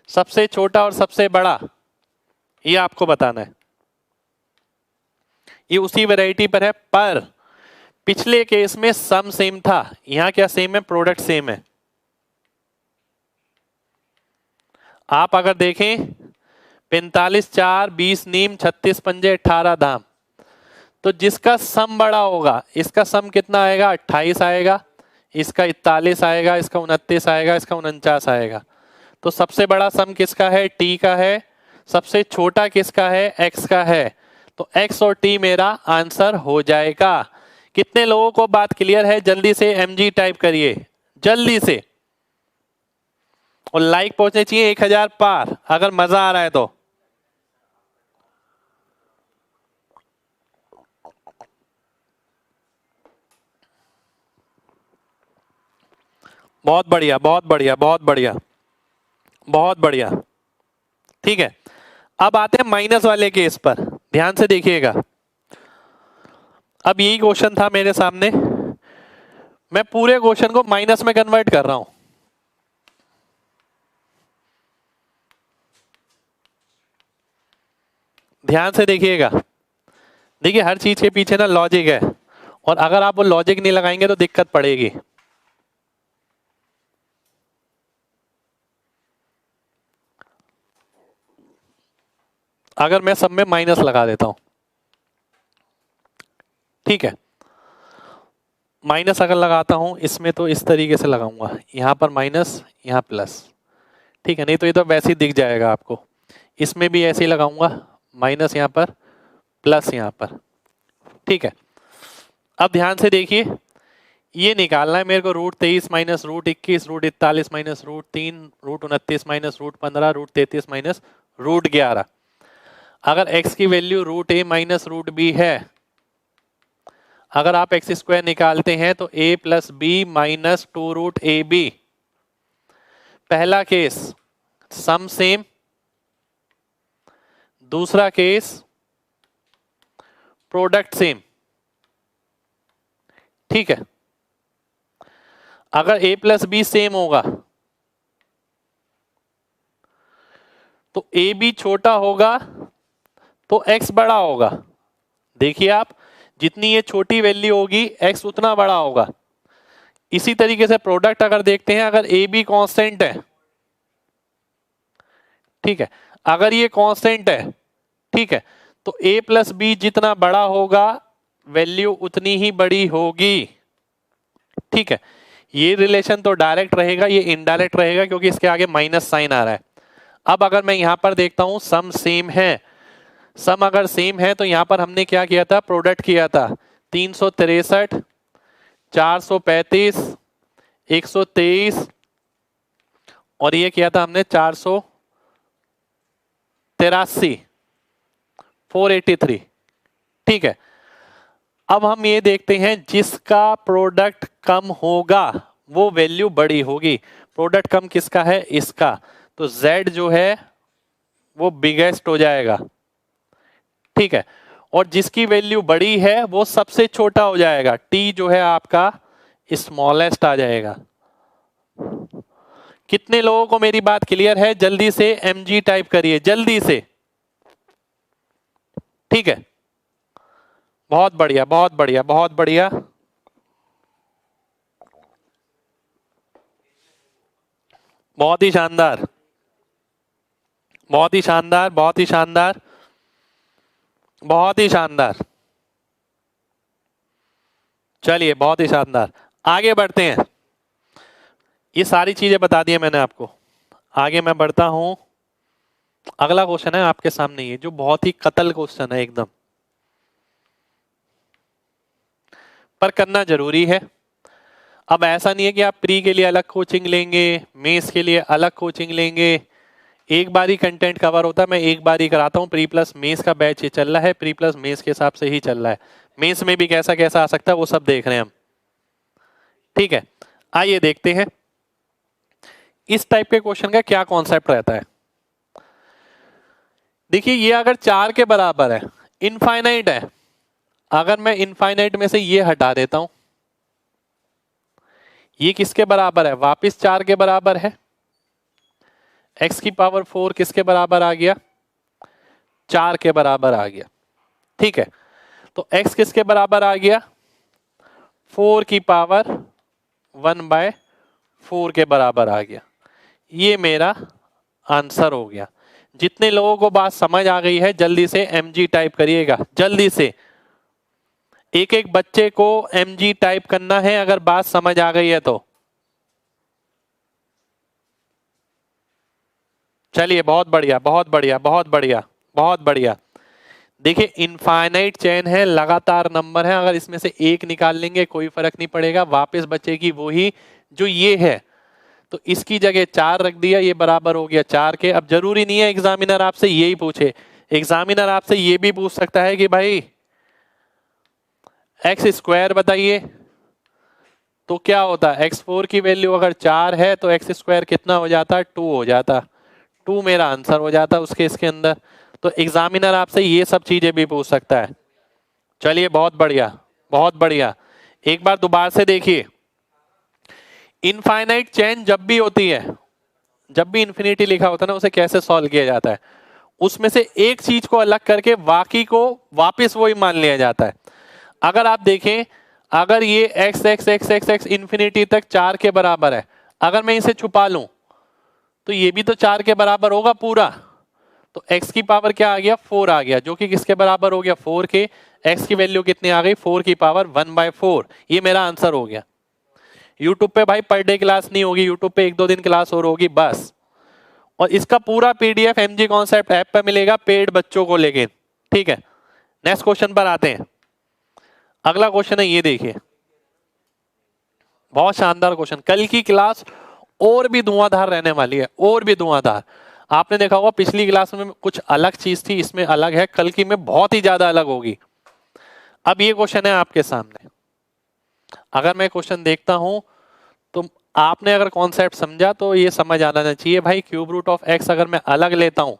S1: सबसे छोटा और सबसे बड़ा, ये आपको बताना है। ये उसी वैरायटी पर है, पर पिछले केस में सम सेम था, यहां क्या सेम है, प्रोडक्ट सेम है। आप अगर देखें 45 4 20 नीम 36 पंजे 18 धाम, तो जिसका सम बड़ा होगा, इसका सम कितना आएगा, 28 आएगा, इसका 41 आएगा, इसका 29 आएगा, इसका 49 आएगा। तो सबसे बड़ा सम किसका है, टी का है, सबसे छोटा किसका है, एक्स का है। तो एक्स और टी मेरा आंसर हो जाएगा। कितने लोगों को बात क्लियर है? जल्दी से mg टाइप करिए, जल्दी से, और लाइक पहुंचने चाहिए 1000 पार अगर मजा आ रहा है तो। बहुत बढ़िया, बहुत बढ़िया, बहुत बढ़िया, बहुत बढ़िया, ठीक है। अब आते हैं माइनस वाले केस पर, ध्यान से देखिएगा। अब यही क्वेश्चन था मेरे सामने, मैं पूरे क्वेश्चन को माइनस में कन्वर्ट कर रहा हूं। ध्यान से देखिएगा, देखिए हर चीज के पीछे ना लॉजिक है, और अगर आप वो लॉजिक नहीं लगाएंगे तो दिक्कत पड़ेगी। अगर मैं सब में माइनस लगा देता हूं, ठीक है, माइनस अगर लगाता हूं इसमें तो इस तरीके से लगाऊंगा, यहां पर माइनस यहां प्लस, ठीक है, नहीं तो ये तो वैसे ही दिख जाएगा आपको। इसमें भी ऐसे ही लगाऊंगा, माइनस यहां पर प्लस यहां पर, ठीक है। अब ध्यान से देखिए, ये निकालना है मेरे को, √23 माइनस √21 √41 माइनस √3 √29 माइनस √15 √33 माइनस √11। अगर x की वैल्यू √a माइनस √b है, अगर आप एक्स स्क्वायर निकालते हैं तो a plus B minus 2√ab। पहला केस सम सेम, दूसरा केस प्रोडक्ट सेम। ठीक है, अगर a प्लस बी सेम होगा तो ए बी छोटा होगा तो x बड़ा होगा। देखिए आप, जितनी ये छोटी वैल्यू होगी x उतना बड़ा होगा। इसी तरीके से प्रोडक्ट अगर देखते हैं, अगर ए बी कांस्टेंट है, ठीक है, अगर ये कांस्टेंट है, ठीक है, तो a प्लस बी जितना बड़ा होगा वैल्यू उतनी ही बड़ी होगी। ठीक है, ये रिलेशन तो डायरेक्ट रहेगा, ये इनडायरेक्ट रहेगा क्योंकि इसके आगे माइनस साइन आ रहा है। अब अगर मैं यहां पर देखता हूं सम सेम है, सम अगर सेम है तो यहां पर हमने क्या किया था, प्रोडक्ट किया था। 363 435 123 और ये किया था हमने 483 483। ठीक है, अब हम ये देखते हैं जिसका प्रोडक्ट कम होगा वो वैल्यू बड़ी होगी। प्रोडक्ट कम किसका है, इसका, तो Z जो है वो बिगेस्ट हो जाएगा। ठीक है, और जिसकी वैल्यू बड़ी है वो सबसे छोटा हो जाएगा, T जो है आपका स्मॉलेस्ट आ जाएगा। कितने लोगों को मेरी बात क्लियर है? जल्दी से mg टाइप करिए, जल्दी से। ठीक है, बहुत बढ़िया बहुत बढ़िया बहुत बढ़िया। बहुत ही शानदार बहुत ही शानदार बहुत ही शानदार बहुत ही शानदार। चलिए बहुत ही शानदार, आगे बढ़ते हैं। ये सारी चीजें बता दी है मैंने आपको, आगे मैं बढ़ता हूं। अगला क्वेश्चन है आपके सामने, ये जो बहुत ही कतल क्वेश्चन है एकदम, पर करना जरूरी है। अब ऐसा नहीं है कि आप प्री के लिए अलग कोचिंग लेंगे, मेंस के लिए अलग कोचिंग लेंगे। एक बार ही कंटेंट कवर होता है, मैं एक बार ही कराता हूँ। प्री प्लस मेंस का बैच ये चल रहा है, प्री प्लस मेंस के हिसाब से ही चल रहा है। मेंस में भी कैसा कैसा आ सकता है वो सब देख रहे हैं हम। ठीक है, आइए देखते हैं इस टाइप के क्वेश्चन का क्या कॉन्सेप्ट रहता है। देखिए, ये अगर 4 के बराबर है, इनफाइनाइट है, अगर मैं इनफाइनाइट में से ये हटा देता हूं, ये किसके बराबर है, वापस 4 के बराबर है। x की पावर 4 किसके बराबर आ गया, 4 के बराबर आ गया। ठीक है, तो x किसके बराबर आ गया, 4 की पावर 1/4 के बराबर आ गया। ये मेरा आंसर हो गया। जितने लोगों को बात समझ आ गई है जल्दी से mg टाइप करिएगा, जल्दी से। एक एक बच्चे को mg टाइप करना है अगर बात समझ आ गई है तो। चलिए बहुत बढ़िया बहुत बढ़िया बहुत बढ़िया बहुत बढ़िया। देखिए, इनफाइनाइट चेन है, लगातार नंबर है, अगर इसमें से एक निकाल लेंगे कोई फर्क नहीं पड़ेगा, वापस बचेगी वही जो ये है। तो इसकी जगह 4 रख दिया, ये बराबर हो गया 4 के। अब जरूरी नहीं है एग्जामिनर आपसे यही पूछे, एग्जामिनर आपसे ये भी पूछ सकता है कि भाई एक्स स्क्वायर बताइए, तो क्या होता है, x4 की वैल्यू अगर 4 है तो एक्स स्क्वायर कितना हो जाता, 2 हो जाता। 2 मेरा आंसर हो जाता उसके इसके अंदर। तो एग्जामिनर आपसे ये सब चीजें भी पूछ सकता है। चलिए बहुत बढ़िया बहुत बढ़िया। एक बार दोबारा से देखिए, इनफाइनाइट चेन जब भी होती है, जब भी इंफिनिटी लिखा होता है ना, उसे कैसे सॉल्व किया जाता है, उसमें से एक चीज को अलग करके बाकी को वापस वही मान लिया जाता है। अगर आप देखें, अगर ये x x x x x infinity तक 4 के बराबर है, अगर मैं इसे छुपा लूं तो ये भी तो 4 के बराबर होगा पूरा। तो x की पावर क्या आ गया, 4 आ गया, जो कि किसके बराबर हो गया, 4 के। x की वैल्यू कितनी आ गई, 4 की पावर 1/4। ये मेरा आंसर हो गया। यूट्यूब पे भाई पर डे क्लास नहीं होगी, यूट्यूब पे 1-2 दिन क्लास और होगी बस। और इसका पूरा पीडीएफ एमजी कॉन्सेप्ट ऐप पे मिलेगा पेड बच्चों को लेके। ठीक है, नेक्स्ट क्वेश्चन पर आते हैं। अगला क्वेश्चन है, ये देखिए, बहुत शानदार क्वेश्चन। कल की क्लास और भी धुआंधार रहने वाली है, और भी धुआंधार। आपने देखा होगा पिछली क्लास में कुछ अलग चीज थी, इसमें अलग है, कल की में बहुत ही ज्यादा अलग होगी। अब ये क्वेश्चन है आपके सामने। अगर मैं क्वेश्चन देखता हूं तो आपने अगर कॉन्सेप्ट समझा तो ये समझ आना चाहिए भाई, क्यूब रूट ऑफ एक्स अगर मैं अलग लेता हूं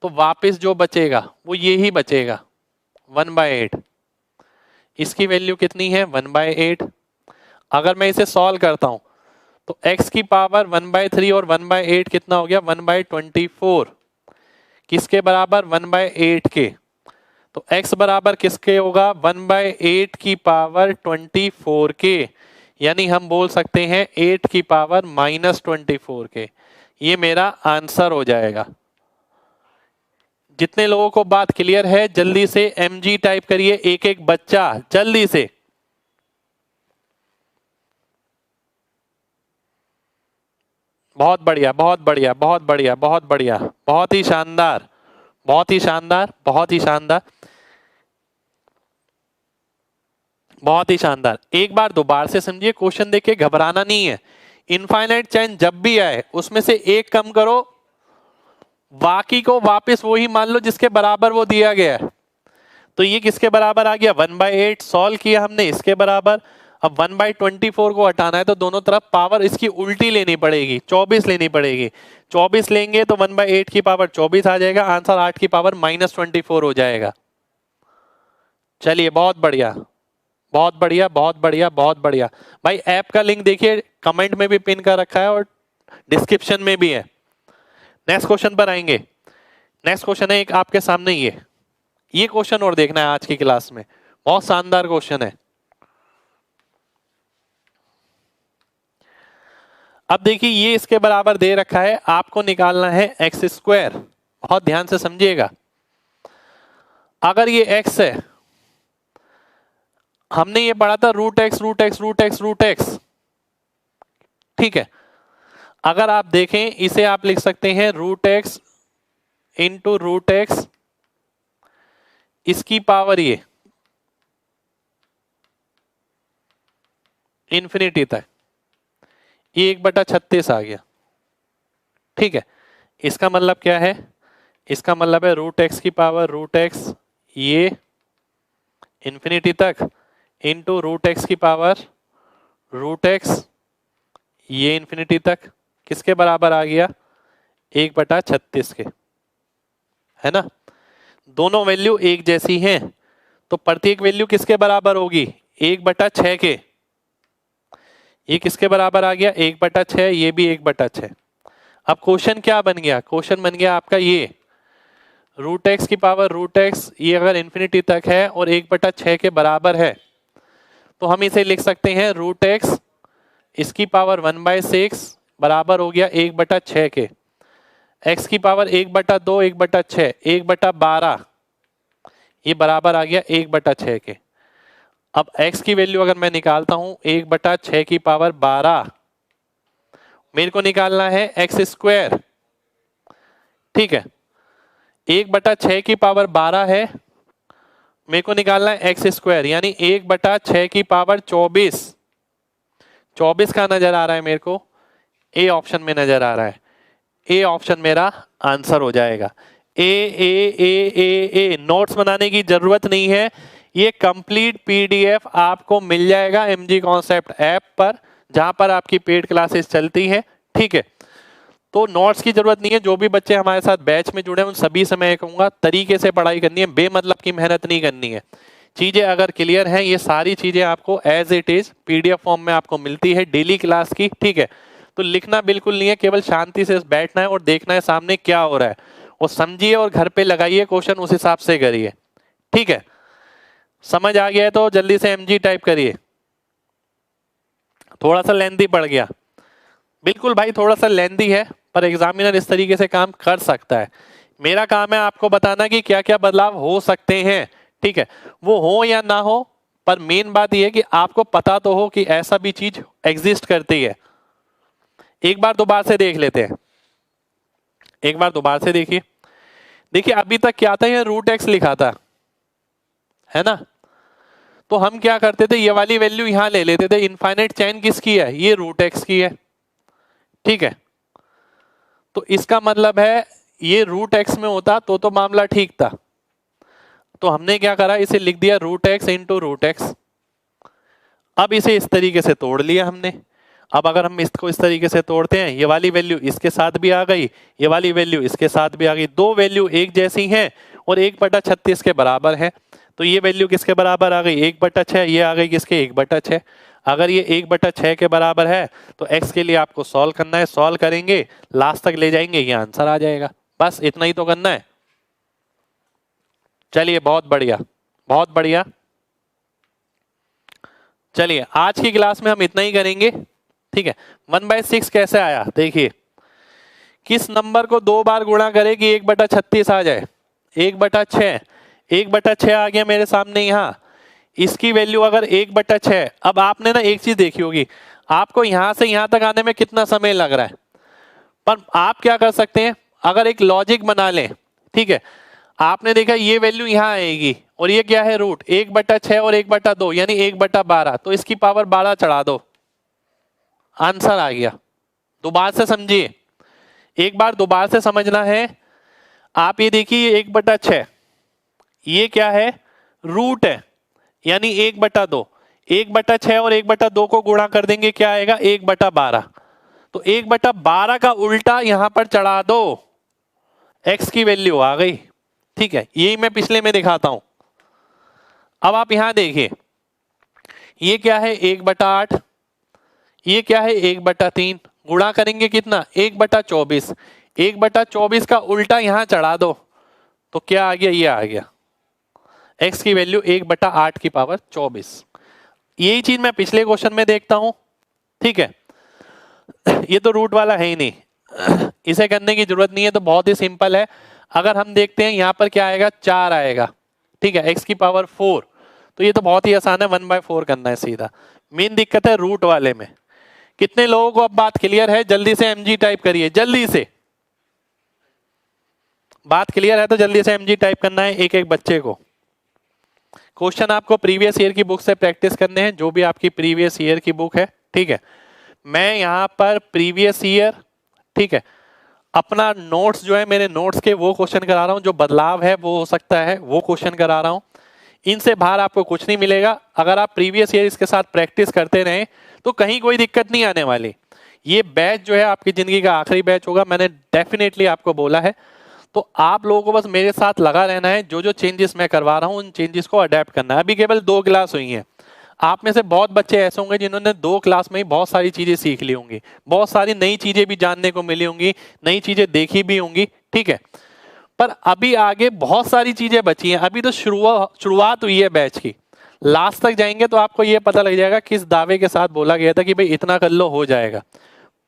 S1: तो वापस जो बचेगा वो ये ही बचेगा, 1/8। इसकी वैल्यू कितनी है, 1/8। अगर मैं इसे सॉल्व करता हूं तो x की पावर 1/3 और 1/8 कितना हो गया, 1/24। किसके बराबर, 1/8 के। तो x बराबर किसके होगा, 1/8 की पावर 24 के। यानी हम बोल सकते हैं 8 की पावर -24 के। ये मेरा आंसर हो जाएगा। जितने लोगों को बात क्लियर है जल्दी से mg टाइप करिए, एक एक बच्चा जल्दी से। बहुत बढ़िया, बहुत बढ़िया, बहुत बढ़िया, बहुत बढ़िया, बहुत ही शानदार, बहुत ही शानदार, बहुत ही शानदार, बहुत ही शानदार। एक बार दोबारा से समझिए, क्वेश्चन देखिए, घबराना नहीं है। इनफाइनाइट चेन जब भी आए उसमें से एक कम करो, बाकी को वापस वही मान लो जिसके बराबर वो दिया गया है। तो ये किसके बराबर आ गया, 1/8। सॉल्व किया हमने, इसके बराबर। अब 1/24 को हटाना है तो दोनों तरफ पावर इसकी उल्टी लेनी पड़ेगी, 24 लेनी पड़ेगी। 24 लेंगे तो 1/8 की पावर 24 आ जाएगा, आंसर 8 की पावर -24 हो जाएगा। चलिए, बहुत बढ़िया, बहुत बढ़िया, बहुत बढ़िया, बहुत बढ़िया। भाई ऐप का लिंक देखिए, कमेंट में भी पिन कर रखा है और डिस्क्रिप्शन में भी है। नेक्स्ट क्वेश्चन पर आएंगे। नेक्स्ट क्वेश्चन है एक आपके सामने, ये क्वेश्चन और देखना है आज की क्लास में, बहुत शानदार क्वेश्चन है। अब देखिए, ये इसके बराबर दे रखा है, आपको निकालना है x²। बहुत ध्यान से समझिएगा। अगर ये x है, हमने ये पढ़ा था √x √x √x √x, ठीक है। अगर आप देखें इसे आप लिख सकते हैं √x इंटू √x, इसकी पावर ये इंफिनिटी तक, ये 1/36 आ गया, ठीक है। इसका मतलब क्या है, इसका मतलब है √x की पावर √x ये इंफिनिटी तक इंटू √x की पावर √x ये इंफिनिटी तक, किसके बराबर आ गया, 1/36 के, है ना। दोनों वैल्यू एक जैसी हैं तो प्रत्येक वैल्यू किसके बराबर होगी, 1/6 के। ये किसके बराबर आ गया, 1/6, ये भी 1/6। अब क्वेश्चन क्या बन गया, क्वेश्चन बन गया आपका ये √x की पावर √x ये अगर इंफिनिटी तक है और 1/6 के बराबर है तो हम इसे लिख सकते हैं √x इसकी पावर 1/6 बराबर हो गया 1/6 के। x की पावर 1/2 1/6 1/12 ये बराबर आ गया 1/6 के। अब x की वैल्यू अगर मैं निकालता हूं 1/6 की पावर 12, मेरे को निकालना है x², ठीक है। 1/6 की पावर 12 है, मेरे को निकालना है x², यानी 1/6 की पावर 24। 24 का नजर आ रहा है मेरे को, ए ऑप्शन में नजर आ रहा है, ए ऑप्शन मेरा आंसर हो जाएगा। ए ए ए ए ए नोट्स बनाने की जरूरत नहीं है, ये कंप्लीट पीडीएफ आपको मिल जाएगा एमजी कॉन्सेप्ट ऐप पर, जहां पर आपकी पेड क्लासेस चलती है, ठीक है। तो नोट्स की जरूरत नहीं है। जो भी बच्चे हमारे साथ बैच में जुड़े हैं उन सभी से मैं कहूंगा तरीके से पढ़ाई करनी है, बेमतलब की मेहनत नहीं करनी है। चीजें अगर क्लियर हैं, ये सारी चीजें आपको as it is PDF form में आपको मिलती है डेली क्लास की, ठीक है। तो लिखना बिल्कुल नहीं है, केवल शांति से बैठना है और देखना है सामने क्या हो रहा है, और समझिए और घर पे लगाइए क्वेश्चन, उस हिसाब से करिए, ठीक है। समझ आ गया है तो जल्दी से एमजी टाइप करिए। थोड़ा सा लेंथी पड़ गया, बिल्कुल भाई थोड़ा सा लेंथी है, पर एग्जामिनर इस तरीके से काम कर सकता है। मेरा काम है आपको बताना कि क्या क्या बदलाव हो सकते हैं, ठीक है। वो हो या ना हो, पर मेन बात यह है कि आपको पता तो हो कि ऐसा भी चीज एग्जिस्ट करती है। एक बार दोबारा से देख लेते हैं, एक बार दोबारा से देखिए। देखिए अभी तक क्या था, ये √x लिखा था, है ना। तो हम क्या करते थे, ये वाली वैल्यू यहां ले लेते थे। इनफाइनाइट चेन किसकी है, ये रूट एक्स की है, ठीक है। तो इसका मतलब है ये रूट एक्स में होता तो मामला ठीक था। तो हमने क्या करा, इसे लिख दिया root X into root X. अब इसे इस तरीके से तोड़ लिया हमने। अब अगर हम इसको इस तरीके से तोड़ते हैं, ये वाली वैल्यू इसके साथ भी आ गई, ये वाली वैल्यू इसके साथ भी आ गई, दो वैल्यू एक जैसी हैं और 1/36 के बराबर है। तो ये वैल्यू किसके बराबर आ गई, 1/6, ये आ गई किसके, 1/6। अगर ये 1/6 के बराबर है तो x के लिए आपको सॉल्व करना है, सॉल्व करेंगे लास्ट तक ले जाएंगे, ये आंसर आ जाएगा। बस इतना ही तो करना है। चलिए बहुत बढ़िया, बहुत बढ़िया। चलिए आज की क्लास में हम इतना ही करेंगे, ठीक है। 1/6 कैसे आया, देखिए किस नंबर को 2 बार गुणा करे कि 1/36 आ जाए, 1/6, 1/6 आ गया मेरे सामने यहां। इसकी वैल्यू अगर 1/6, अब आपने ना एक चीज देखी होगी, आपको यहां से यहां तक आने में कितना समय लग रहा है, पर आप क्या कर सकते हैं, अगर एक लॉजिक बना लें, ठीक है। आपने देखा ये वैल्यू यहां आएगी और ये क्या है, रूट 1/6 और 1/2 यानी 1/12, तो इसकी पावर 12 चढ़ा दो, आंसर आ गया। दोबारा से समझिए, एक बार दोबारा से समझना है। आप ये देखिए 1/6, ये क्या है, रूट है, यानी 1/2, 1/6 और 1/2 को गुणा कर देंगे क्या आएगा, 1/12। तो 1/12 का उल्टा यहां पर चढ़ा दो, x की वैल्यू आ गई, ठीक है। यही मैं पिछले में दिखाता हूं। अब आप यहां देखिए, ये क्या है 1/8, ये क्या है 1/3, गुणा करेंगे कितना, 1/24, 1/24 का उल्टा यहां चढ़ा दो तो क्या आ गया, ये आ गया, x की वैल्यू 1/8 की पावर 24। यही चीज मैं पिछले क्वेश्चन में देखता हूं, ठीक है। ये तो रूट वाला है ही नहीं, इसे करने की जरूरत नहीं है, तो बहुत ही सिंपल है। अगर हम देखते हैं यहां पर क्या आएगा, 4 आएगा, ठीक है, x की पावर 4, तो ये तो बहुत ही आसान है, 1/4 करना है सीधा। मेन दिक्कत है रूट वाले में। कितने लोगों को अब बात क्लियर है, जल्दी से mg टाइप करिए, जल्दी से। बात क्लियर है तो जल्दी से mg टाइप करना है एक एक बच्चे को। क्वेश्चन आपको प्रीवियस ईयर की बुक से प्रैक्टिस करने हैं, जो भी आपकी प्रीवियस ईयर की बुक है, ठीक है। मैं यहां पर प्रीवियस ईयर, ठीक है, अपना नोट्स जो है मेरे नोट्स के वो क्वेश्चन करा रहा हूं, जो बदलाव है वो हो सकता है वो क्वेश्चन करा रहा हूं। इनसे बाहर आपको कुछ नहीं मिलेगा। अगर आप प्रीवियस ईयर इसके साथ प्रैक्टिस करते रहें तो कहीं कोई दिक्कत नहीं आने वाली। ये बैच जो है आपकी जिंदगी का आखिरी बैच होगा, मैंने डेफिनेटली आपको बोला है। तो आप लोगों को बस मेरे साथ लगा रहना है, जो जो चेंजेस मैं करवा रहा हूं उन चेंजेस को अडेप्ट करना है। अभी केवल 2 क्लास हुई हैं, आप में से बहुत बच्चे ऐसे होंगे जिन्होंने 2 क्लास में ही बहुत सारी चीजें सीख ली होंगी, बहुत सारी नई चीजें भी जानने को मिली होंगी, नई चीजें देखी भी होंगी, ठीक है। पर अभी आगे बहुत सारी चीजें बची हैं, अभी तो शुरुआत हुई है बैच की। लास्ट तक जाएंगे तो आपको ये पता लग जाएगा किस दावे के साथ बोला गया था कि भाई इतना कर लो हो जाएगा।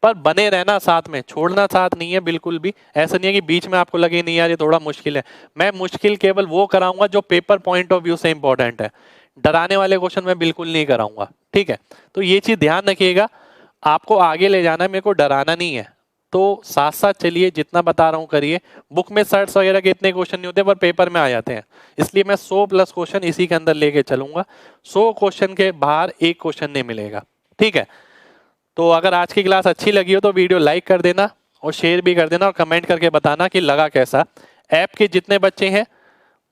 S1: पर बने रहना साथ में, छोड़ना साथ नहीं है बिल्कुल भी। ऐसा नहीं है कि बीच में आपको लगे नहीं यार ये थोड़ा मुश्किल है। मैं मुश्किल केवल वो कराऊंगा जो पेपर पॉइंट ऑफ व्यू से इंपॉर्टेंट है, डराने वाले क्वेश्चन मैं बिल्कुल नहीं कराऊंगा, ठीक है। तो ये चीज ध्यान रखिएगा, आपको आगे ले जाना है, मेरे को डराना नहीं है। तो साथ साथ चलिए, जितना बता रहा हूँ करिए। बुक में सर्ट्स वगैरह के इतने क्वेश्चन नहीं होते पर पेपर में आ जाते हैं, इसलिए मैं 100+ क्वेश्चन इसी के अंदर लेके चलूंगा। 100 क्वेश्चन के बाहर एक क्वेश्चन नहीं मिलेगा, ठीक है। तो अगर आज की क्लास अच्छी लगी हो तो वीडियो लाइक कर देना और शेयर भी कर देना और कमेंट करके बताना कि लगा कैसा। ऐप के जितने बच्चे हैं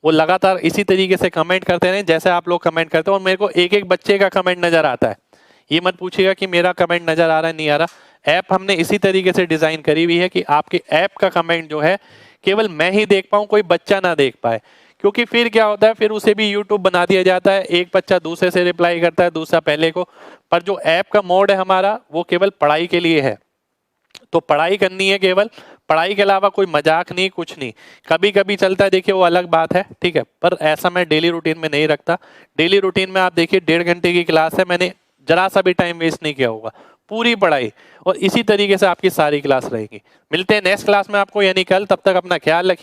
S1: वो लगातार इसी तरीके से कमेंट करते रहें जैसे आप लोग कमेंट करते हो, और मेरे को एक एक बच्चे का कमेंट नजर आता है। ये मत पूछिएगा कि मेरा कमेंट नजर आ रहा है नहीं आ रहा। ऐप हमने इसी तरीके से डिजाइन करी हुई है कि आपके ऐप का कमेंट जो है केवल मैं ही देख पाऊं, कोई बच्चा ना देख पाए। क्योंकि फिर क्या होता है, फिर उसे भी यूट्यूब बना दिया जाता है, एक बच्चा दूसरे से रिप्लाई करता है, दूसरा पहले को। पर जो ऐप का मोड है हमारा वो केवल पढ़ाई के लिए है, तो पढ़ाई करनी है केवल, पढ़ाई के अलावा कोई मजाक नहीं, कुछ नहीं। कभी कभी चलता है देखिए वो अलग बात है, ठीक है, पर ऐसा मैं डेली रूटीन में नहीं रखता। डेली रूटीन में आप देखिए 1.5 घंटे की क्लास है, मैंने जरा सा भी टाइम वेस्ट नहीं किया होगा, पूरी पढ़ाई। और इसी तरीके से आपकी सारी क्लास रहेगी। मिलते हैं नेक्स्ट क्लास में आपको यानी कल, तब तक अपना ख्याल रखिए।